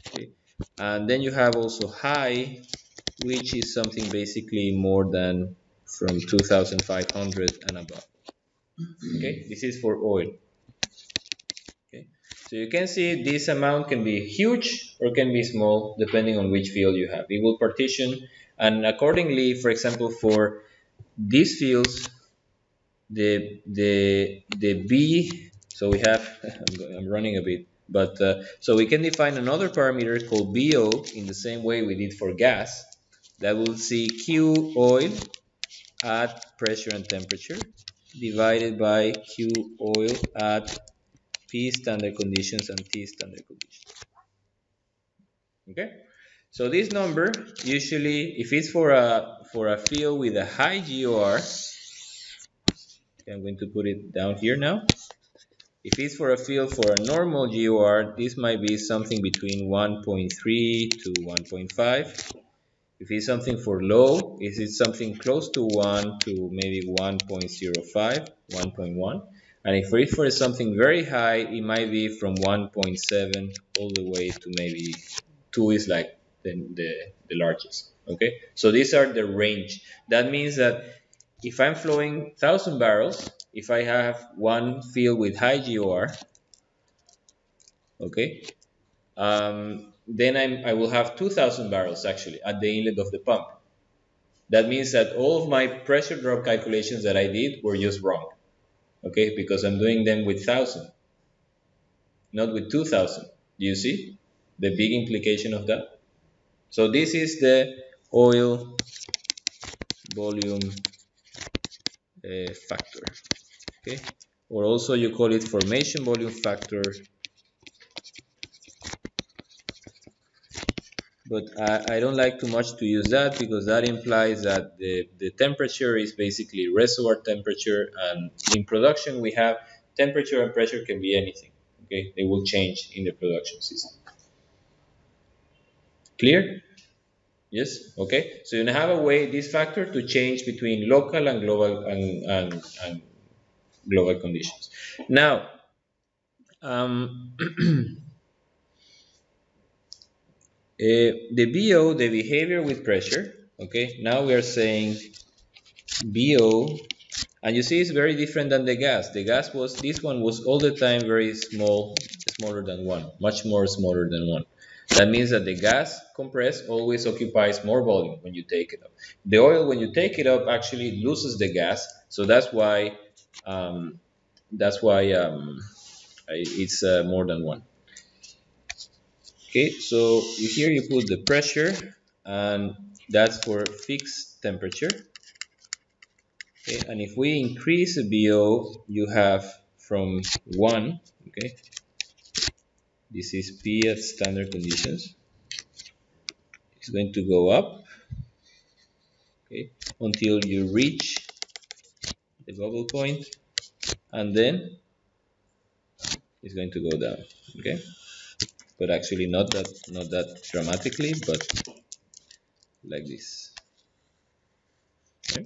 Okay, and then you have also high, which is something basically more than from 2500 and above. Okay, this is for oil. Okay, so you can see this amount can be huge or can be small depending on which field you have. It will partition, and accordingly, for example, for these fields, the B, so we have, I'm running a bit, but so we can define another parameter called BO in the same way we did for gas, that will see Q oil at pressure and temperature divided by Q oil at P standard conditions and T standard conditions. Okay, so this number usually, if it's for a field with a high GOR, okay, I'm going to put it down here now. If it's for a field for a normal GOR, this might be something between 1.3 to 1.5. If it's something for low, is it something close to 1 to maybe 1.05, 1.1. And if it's for something very high, it might be from 1.7 all the way to maybe 2 is like the largest. Okay, so these are the range. That means that if I'm flowing 1,000 barrels, if I have one field with high GOR, okay, then I will have 2,000 barrels actually at the inlet of the pump. That means that all of my pressure drop calculations that I did were just wrong, okay, because I'm doing them with 1,000, not with 2,000. Do you see the big implication of that? So this is the oil volume factor, okay, or also you call it formation volume factor, but I don't like too much to use that because that implies that the temperature is basically reservoir temperature, and in production we have temperature and pressure can be anything, okay, they will change in the production system. Clear? Yes, okay. So you have a way this factor to change between local and global and global conditions. Now, the BO, the behavior with pressure. Okay, now we are saying BO, and you see it's very different than the gas. The gas was, this one was all the time very small, smaller than one, much more smaller than one. That means that the gas compressed always occupies more volume when you take it up. The oil, when you take it up, actually loses the gas, so um, that's why it's more than one. Okay, so here you put the pressure, and that's for fixed temperature. Okay, and if we increase the BO, you have from 1, okay, this is P at standard conditions, it's going to go up, okay, until you reach the bubble point, and then it's going to go down, okay, but actually not that dramatically, but like this. Okay?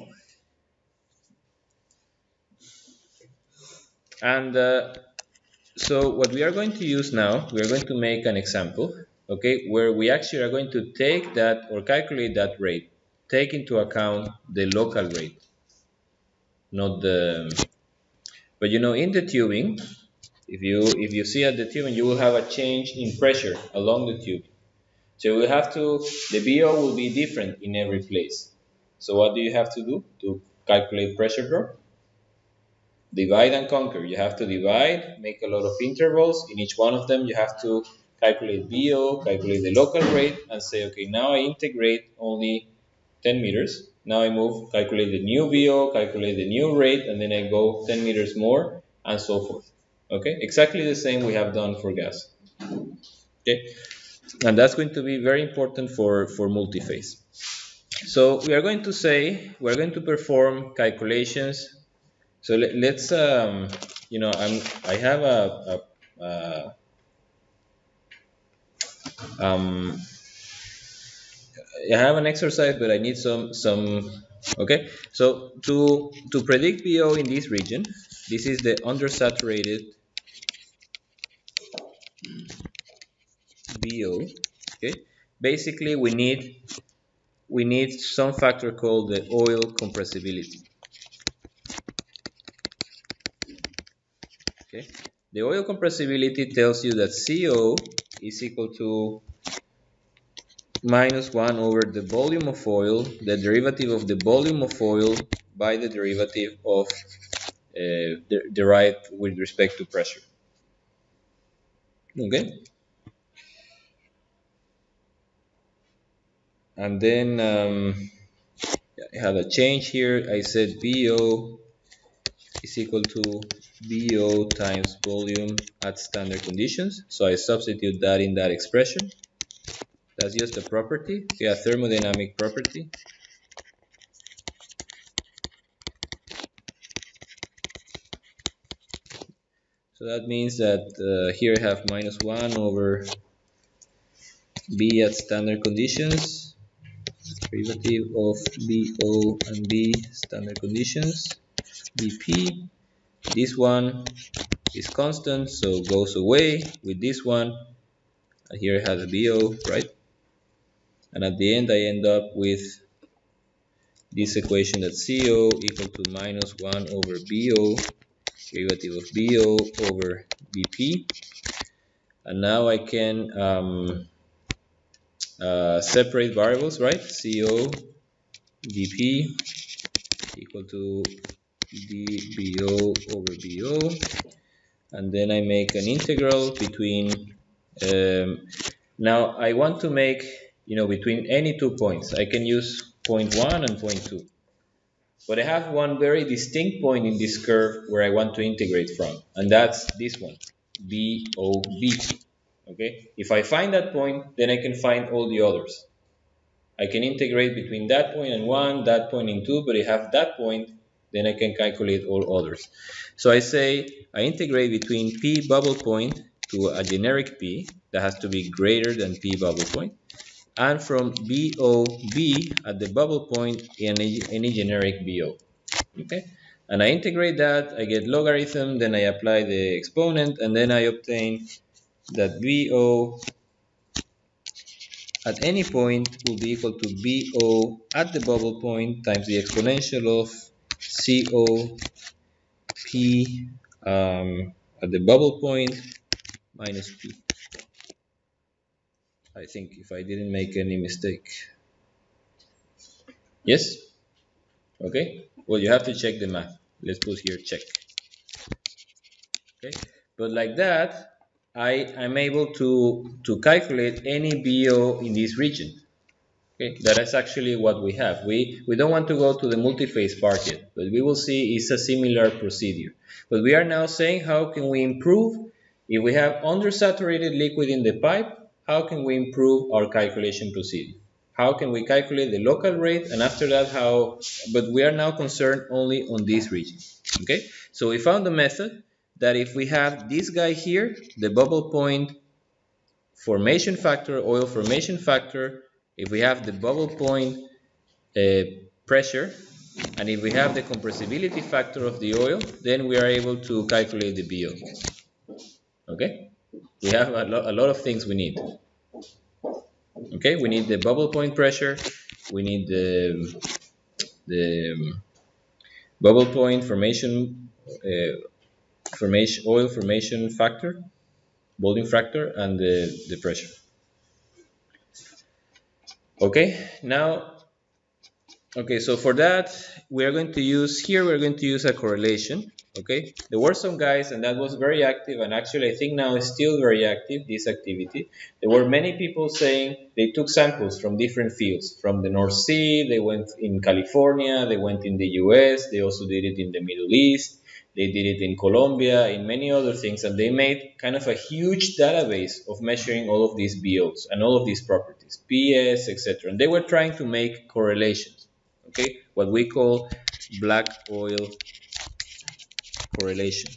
And so what we are going to use now, we are going to make an example, okay, where we actually are going to take that or calculate that rate, take into account the local rate, not the. But you know, in the tubing, if you see at the tubing, you will have a change in pressure along the tube. So we have to, the BO will be different in every place. So what do you have to do to calculate pressure drop? Divide and conquer. You have to divide, make a lot of intervals. In each one of them, you have to calculate BO, calculate the local rate, and say, okay, now I integrate only 10 meters. Now I move, calculate the new BO, calculate the new rate, and then I go 10 meters more, and so forth. Okay, exactly the same we have done for gas. Okay, and that's going to be very important for multi-phase. So we are going to say, we're going to perform calculations. So let's I have um, I have an exercise, but I need some. Okay, so to predict BO in this region, this is the undersaturated BO. Okay, basically we need some factor called the oil compressibility. Okay, the oil compressibility tells you that CO is equal to minus 1 over the volume of oil, the derivative of the volume of oil by the derivative of derived with respect to pressure. Okay, and then I have a change here. I said BO is equal to BO times volume at standard conditions. So I substitute that in that expression. That's just a property, a thermodynamic property. So that means that here I have minus 1 over B at standard conditions, derivative of BO and B standard conditions, BP. This one is constant, so goes away with this one. And here it has BO, right? And at the end, I end up with this equation that CO equal to minus 1 over BO, derivative of BO over BP. And now I can separate variables, right? CO BP equal to dBO over BO, and then I make an integral between. Now I want to make, between any 2 points. I can use point 1 and point 2, but I have one very distinct point in this curve where I want to integrate from, and that's this one, BOB. Okay, if I find that point, then I can find all the others. I can integrate between that point and 1, that point and 2, but if I have that point, then I can calculate all others. So I say I integrate between P bubble point to a generic P that has to be greater than P bubble point. and from BOB at the bubble point in any generic BO. Okay, and I integrate that, I get logarithm, then I apply the exponent, and then I obtain that BO at any point will be equal to BO at the bubble point times the exponential of COP at the bubble point minus P. I think if I didn't make any mistake. Yes? Okay. Well, you have to check the math. Let's put here check. Okay. But like that, I'm able to calculate any BO in this region. Okay, that is actually what we have. We don't want to go to the multi-phase part yet, but we will see it's a similar procedure. But we are now saying how can we improve if we have undersaturated liquid in the pipe, how can we improve our calculation procedure? How can we calculate the local rate, and after that how, but we are now concerned only on this region. Okay, so we found a method that if we have this guy here, the bubble point formation factor, oil formation factor, if we have the bubble point uh, pressure, and if we have the compressibility factor of the oil, then we are able to calculate the BO. Okay? We have a lot of things we need. Okay? We need the bubble point pressure, we need the bubble point oil formation factor, boiling factor, and the pressure. Okay? Now, okay, so for that, we're going to use a correlation. Okay, there were some guys, and that was very active, and actually I think now it's still very active, this activity. There were many people saying they took samples from different fields, from the North Sea, they went in California, they went in the US, they also did it in the Middle East, they did it in Colombia, in many other things, and they made kind of a huge database of measuring all of these BOs and all of these properties, PS, etc. And they were trying to make correlations. Okay, what we call black oil correlation.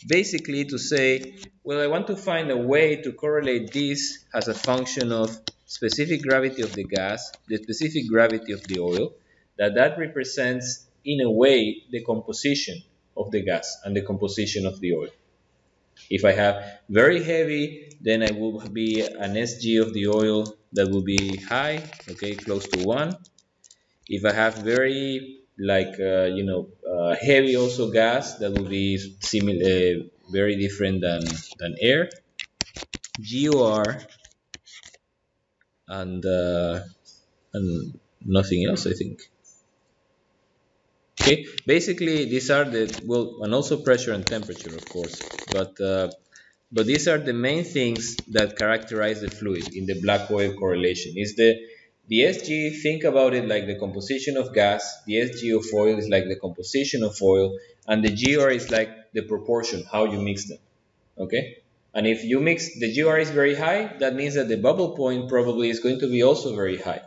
Basically to say, well, I want to find a way to correlate this as a function of specific gravity of the gas, the specific gravity of the oil, that represents in a way the composition of the gas and the composition of the oil. If I have very heavy, then I will be an SG of the oil that will be high, okay, close to 1. If I have very heavy also gas, that will be similar, very different than air. GOR and nothing else, I think. Okay, basically these are and also pressure and temperature, of course, but these are the main things that characterize the fluid in the black oil correlation. Is the SG, think about it like the composition of gas, the SG of oil is like the composition of oil, and the GR is like the proportion, how you mix them. Okay? And if you mix, the GR is very high, that means that the bubble point probably is going to be also very high.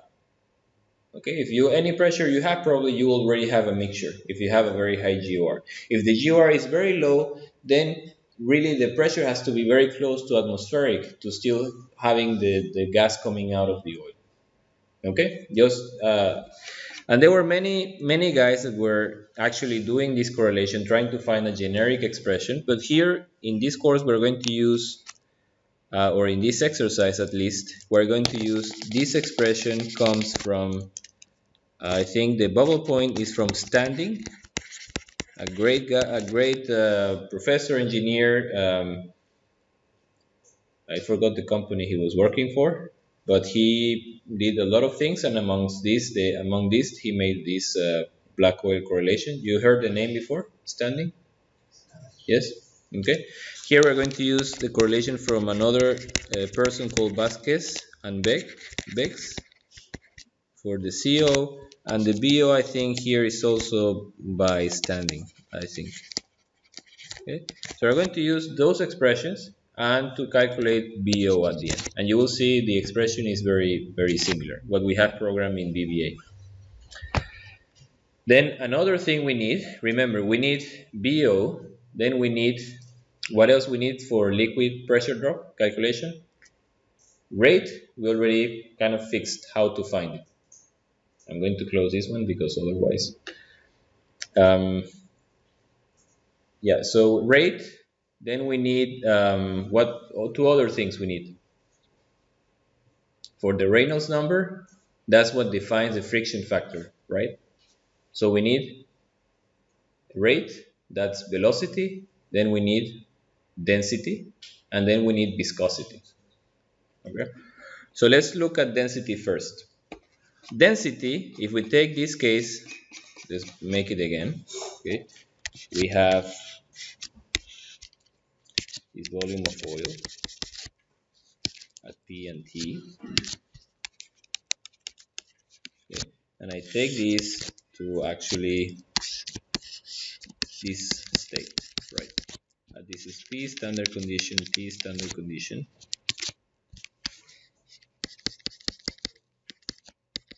Okay, if any pressure you have, probably you already have a mixture if you have a very high GOR. If the GOR is very low, then really the pressure has to be very close to atmospheric to still having the gas coming out of the oil. Okay, and there were many guys that were actually doing this correlation, trying to find a generic expression. But here in this course, we're going to use, or in this exercise at least, we're going to use this expression comes from, I think the bubble point is from Standing, a great professor engineer. I forgot the company he was working for, but he did a lot of things, and among this, he made this black oil correlation. You heard the name before, Standing? Yes. Okay. Here we're going to use the correlation from another person called Vasquez and Bex for the CO, and the BO I think here is also by Standing, I think. Okay, so we're going to use those expressions and to calculate BO at the end, and you will see the expression is very similar what we have programmed in VBA. Then another thing we need, remember, we need BO, then we need, what else we need for liquid pressure drop calculation? Rate, we already kind of fixed how to find it. I'm going to close this one because otherwise, um, yeah. So rate. Then we need two other things we need for the Reynolds number. That's what defines the friction factor, right? So we need rate, that's velocity. Then we need density, and then we need viscosity. Okay. So let's look at density first. Density, if we take this case, let's make it again. Okay, we have this volume of oil at P and T. Okay, and I take this to actually this state, right? This is P standard condition, T standard condition.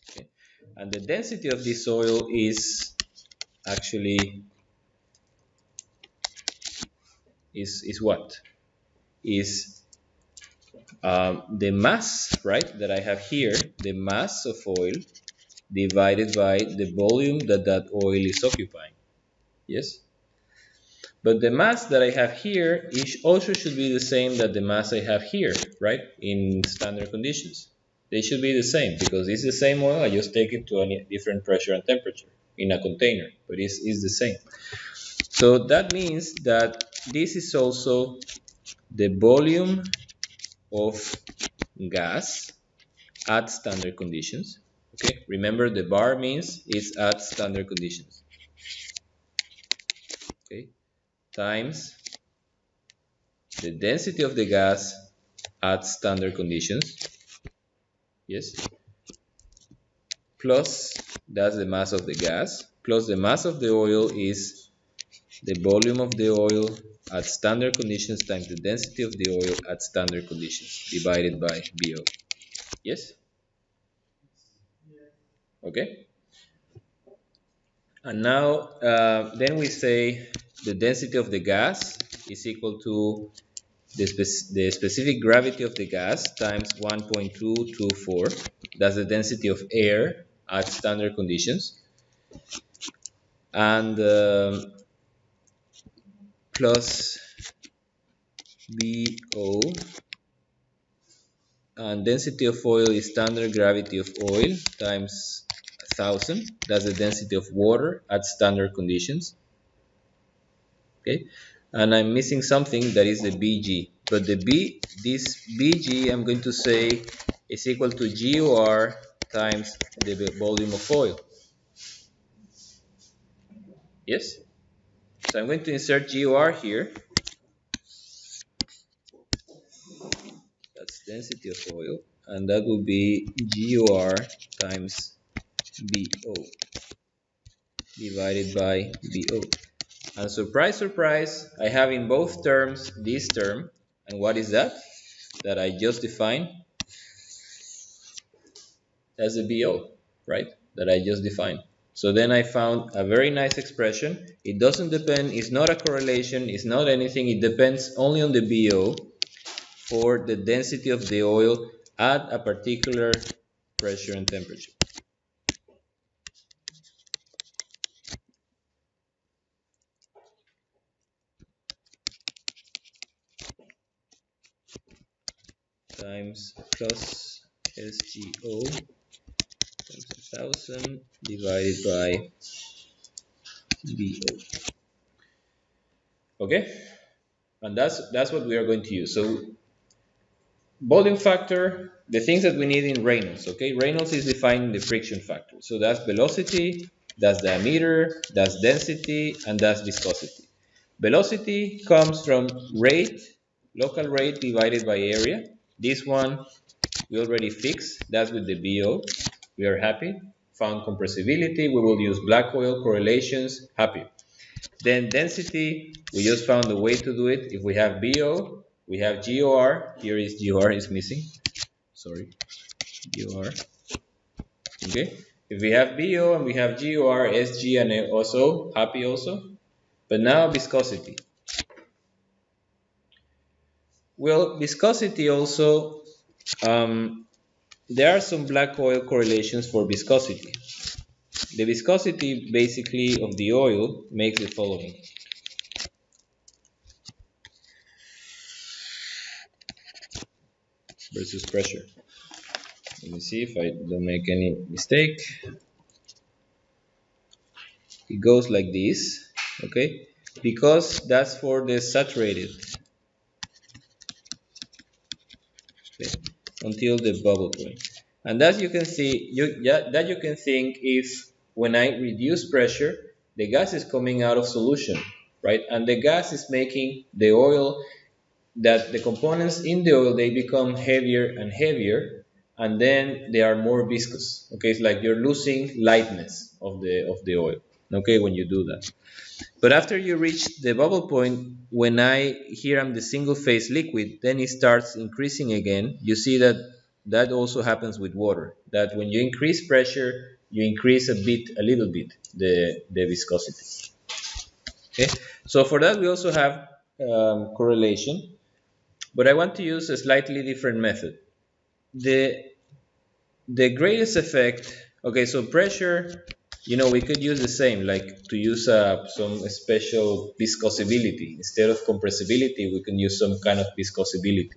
Okay, and the density of this oil is actually is what? Is the mass, right, that I have here, the mass of oil divided by the volume that that oil is occupying. Yes? But the mass that I have here is also should be the same that the mass I have here, right, in standard conditions. They should be the same because it's the same oil, I just take it to a different pressure and temperature in a container, but it's the same. So that means that this is also the volume of gas at standard conditions. Okay, remember the bar means it's at standard conditions. Okay, times the density of the gas at standard conditions. Yes, plus that's the mass of the gas, plus the mass of the oil is the volume of the oil at standard conditions times the density of the oil at standard conditions divided by BO. Yes? Okay. And now, then we say the density of the gas is equal to the specific gravity of the gas times 1.224. That's the density of air at standard conditions. And plus BO. And density of oil is standard gravity of oil times 1000. That's the density of water at standard conditions. Okay, and I'm missing something that is the BG, but this BG I'm going to say is equal to GOR times the volume of oil. Yes, so I'm going to insert GOR here. That's density of oil, and that will be GOR times BO divided by BO. And surprise, surprise, I have in both terms this term, and what is that? That I just defined as a BO, right? That I just defined. So then I found a very nice expression. It doesn't depend, it's not a correlation, it's not anything. It depends only on the BO for the density of the oil at a particular pressure and temperature. Times plus SGO times 1000 divided by BO. Okay, and that's what we are going to use. So volume factor, the things that we need in Reynolds. Okay, Reynolds is defining the friction factor. So that's velocity, that's diameter, that's density, and that's viscosity. Velocity comes from rate, local rate divided by area. This one we already fixed. That's with the BO. We are happy. Found compressibility. We will use black oil correlations. Happy. Then density, we just found a way to do it. If we have BO, we have GOR. Here is GOR is missing. Sorry, GOR. Okay. If we have BO and we have GOR, SG, and also happy also. But now viscosity. Well, viscosity also There are some black oil correlations for viscosity. The viscosity basically of the oil makes the following. Versus pressure. Let me see if I don't make any mistake. It goes like this, okay? Because that's for the saturated, okay? Until the bubble point. And as you can see, that you can think if when I reduce pressure, the gas is coming out of solution, right? And the gas is making the oil, that the components in the oil, they become heavier and heavier, and then they are more viscous. Okay, it's like you're losing lightness of the oil. Okay, when you do that. But after you reach the bubble point, when here I'm the single phase liquid, then it starts increasing again. You see that that also happens with water. That when you increase pressure, you increase a little bit, the viscosity. Okay, so for that we also have correlation, but I want to use a slightly different method. The the greatest effect, okay, so pressure, we could use the same, like to use some special viscosity. Instead of compressibility, we can use some kind of viscosity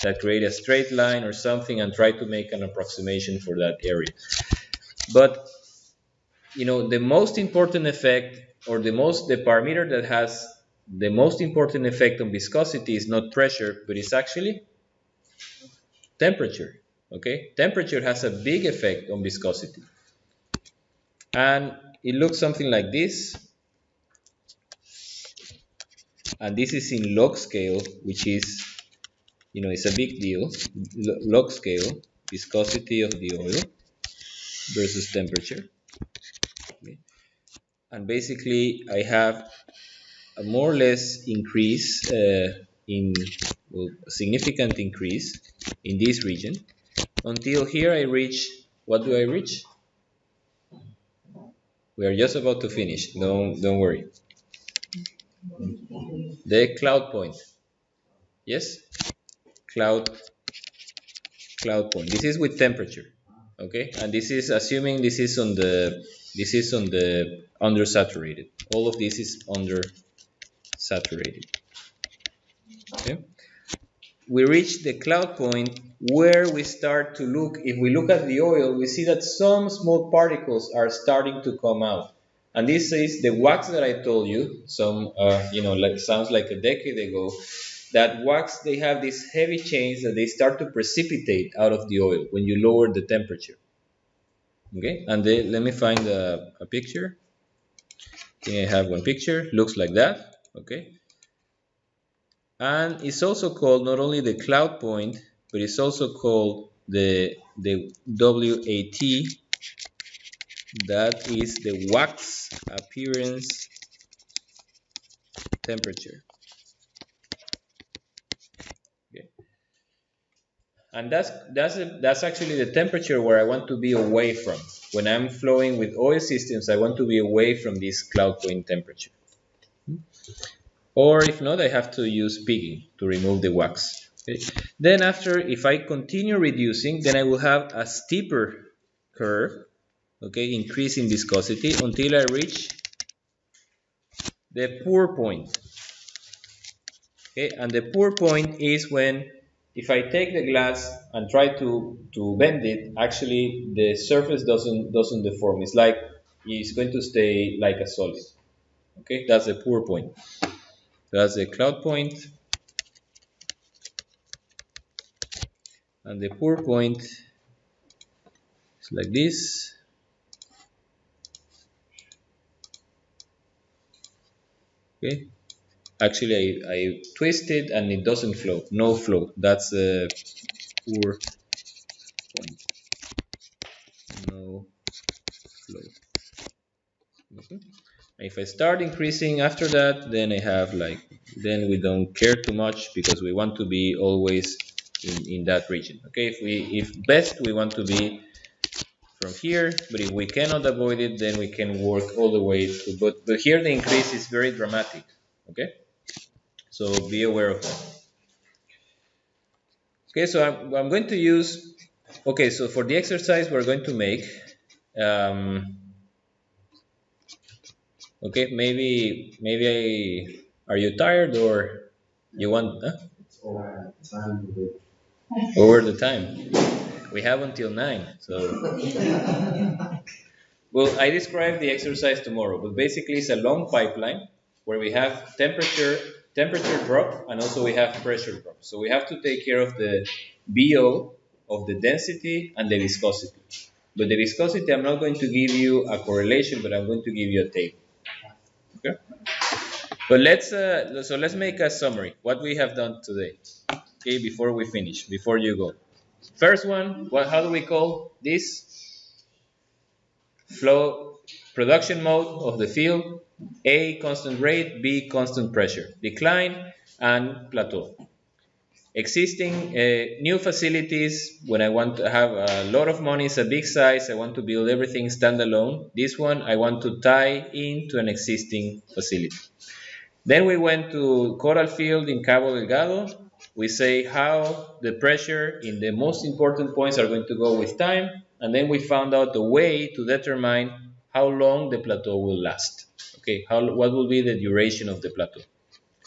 that create a straight line or something and try to make an approximation for that area. But the most important effect, or the parameter that has the most important effect on viscosity is not pressure, but it's actually temperature. Okay, temperature has a big effect on viscosity, and it looks something like this. And this is in log scale, which is, it's a big deal. Log scale, viscosity of the oil versus temperature. Okay. And basically, I have a more or less increase a significant increase in this region until here I reach. What do I reach? We are just about to finish. Don't worry. The cloud point. Yes, cloud point. This is with temperature, okay, and this is assuming this is on the undersaturated. All of this is undersaturated. Okay, we reach the cloud point where we start to look. If we look at the oil, we see that some small particles are starting to come out, and this is the wax that I told you. Some, sounds like a decade ago. That wax, they have these heavy chains that they start to precipitate out of the oil when you lower the temperature. Okay, and let me find a picture. I think I have one picture. Looks like that. Okay, and it's also called not only the cloud point, but it's also called the WAT. That is the wax appearance temperature. Okay. And that's actually the temperature where I want to be away from. When I'm flowing with oil systems, I want to be away from this cloud point temperature. Or if not, I have to use pigging to remove the wax. Okay. Then after, if I continue reducing, then I will have a steeper curve, okay, increasing viscosity until I reach the pour point. Okay, and the pour point is when, if I take the glass and try to bend it, actually the surface doesn't deform. It's like it's going to stay like a solid. Okay, that's the pour point. That's the cloud point, and the pour point is like this. Okay, actually I twist it and it doesn't flow. No flow. That's the pour point. No flow. Okay. If I start increasing after that, then I have then we don't care too much because we want to be always in that region. Okay, if best we want to be from here, but if we cannot avoid it, then we can work all the way to, but here the increase is very dramatic. Okay, so be aware of that. Okay, so I'm going to use, okay, so for the exercise we're going to make, um, okay, maybe are you tired or you want, huh? Over the time. We have until 9, so. Well, I described the exercise tomorrow, but basically it's a long pipeline where we have temperature drop, and also we have pressure drop. So we have to take care of the BO, of the density and the viscosity. But the viscosity, I'm not going to give you a correlation, but I'm going to give you a table. Okay. But let's make a summary. What we have done today. Okay, before we finish, before you go. First one, how do we call this? Flow production mode of the field: A constant rate, B constant pressure, decline, and plateau. Existing new facilities, when I want to have a lot of money, it's a big size, I want to build everything standalone. This one I want to tie into an existing facility. Then we went to Coral Field in Cabo Delgado. We say how the pressure in the most important points are going to go with time, and then we found out a way to determine how long the plateau will last. Okay, what will be the duration of the plateau?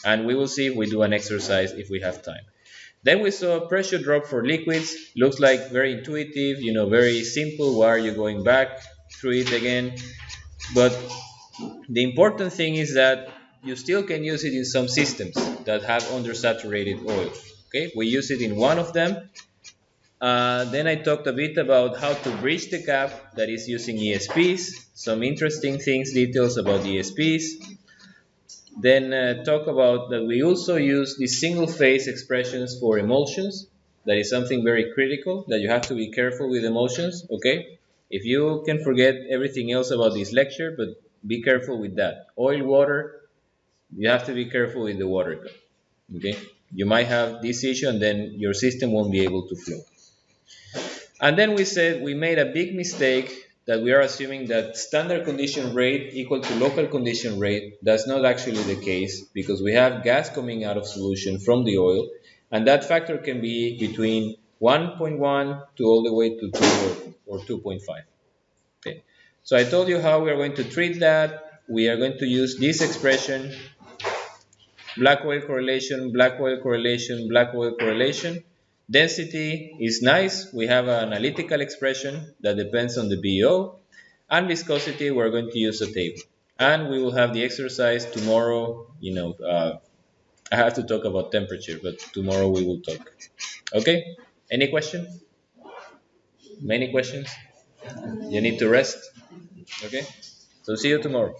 And we will see if we do an exercise if we have time. Then we saw a pressure drop for liquids. Looks like very intuitive, very simple. Why are you going back through it again? But the important thing is that you still can use it in some systems that have undersaturated oil. Okay, we use it in one of them. Then I talked a bit about how to bridge the gap, that is using ESPs, some interesting things, details about ESPs. Then talk about that we also use these single phase expressions for emulsions. That is something very critical, that you have to be careful with emulsions. Okay, if you can forget everything else about this lecture, but be careful with that. Oil, water, you have to be careful with the water cut. Okay, you might have this issue and then your system won't be able to flow. And then we said we made a big mistake, that we are assuming that standard condition rate equal to local condition rate. That's not actually the case, because we have gas coming out of solution from the oil, and that factor can be between 1.1 to all the way to 2 or 2.5. Okay. So I told you how we are going to treat that. We are going to use this expression: black oil correlation, black oil correlation, black oil correlation. Density is nice. We have an analytical expression that depends on the BO. And viscosity, we're going to use a table. And we will have the exercise tomorrow. I have to talk about temperature, but tomorrow we will talk. Okay? Any question? Many questions? You need to rest? Okay? So see you tomorrow.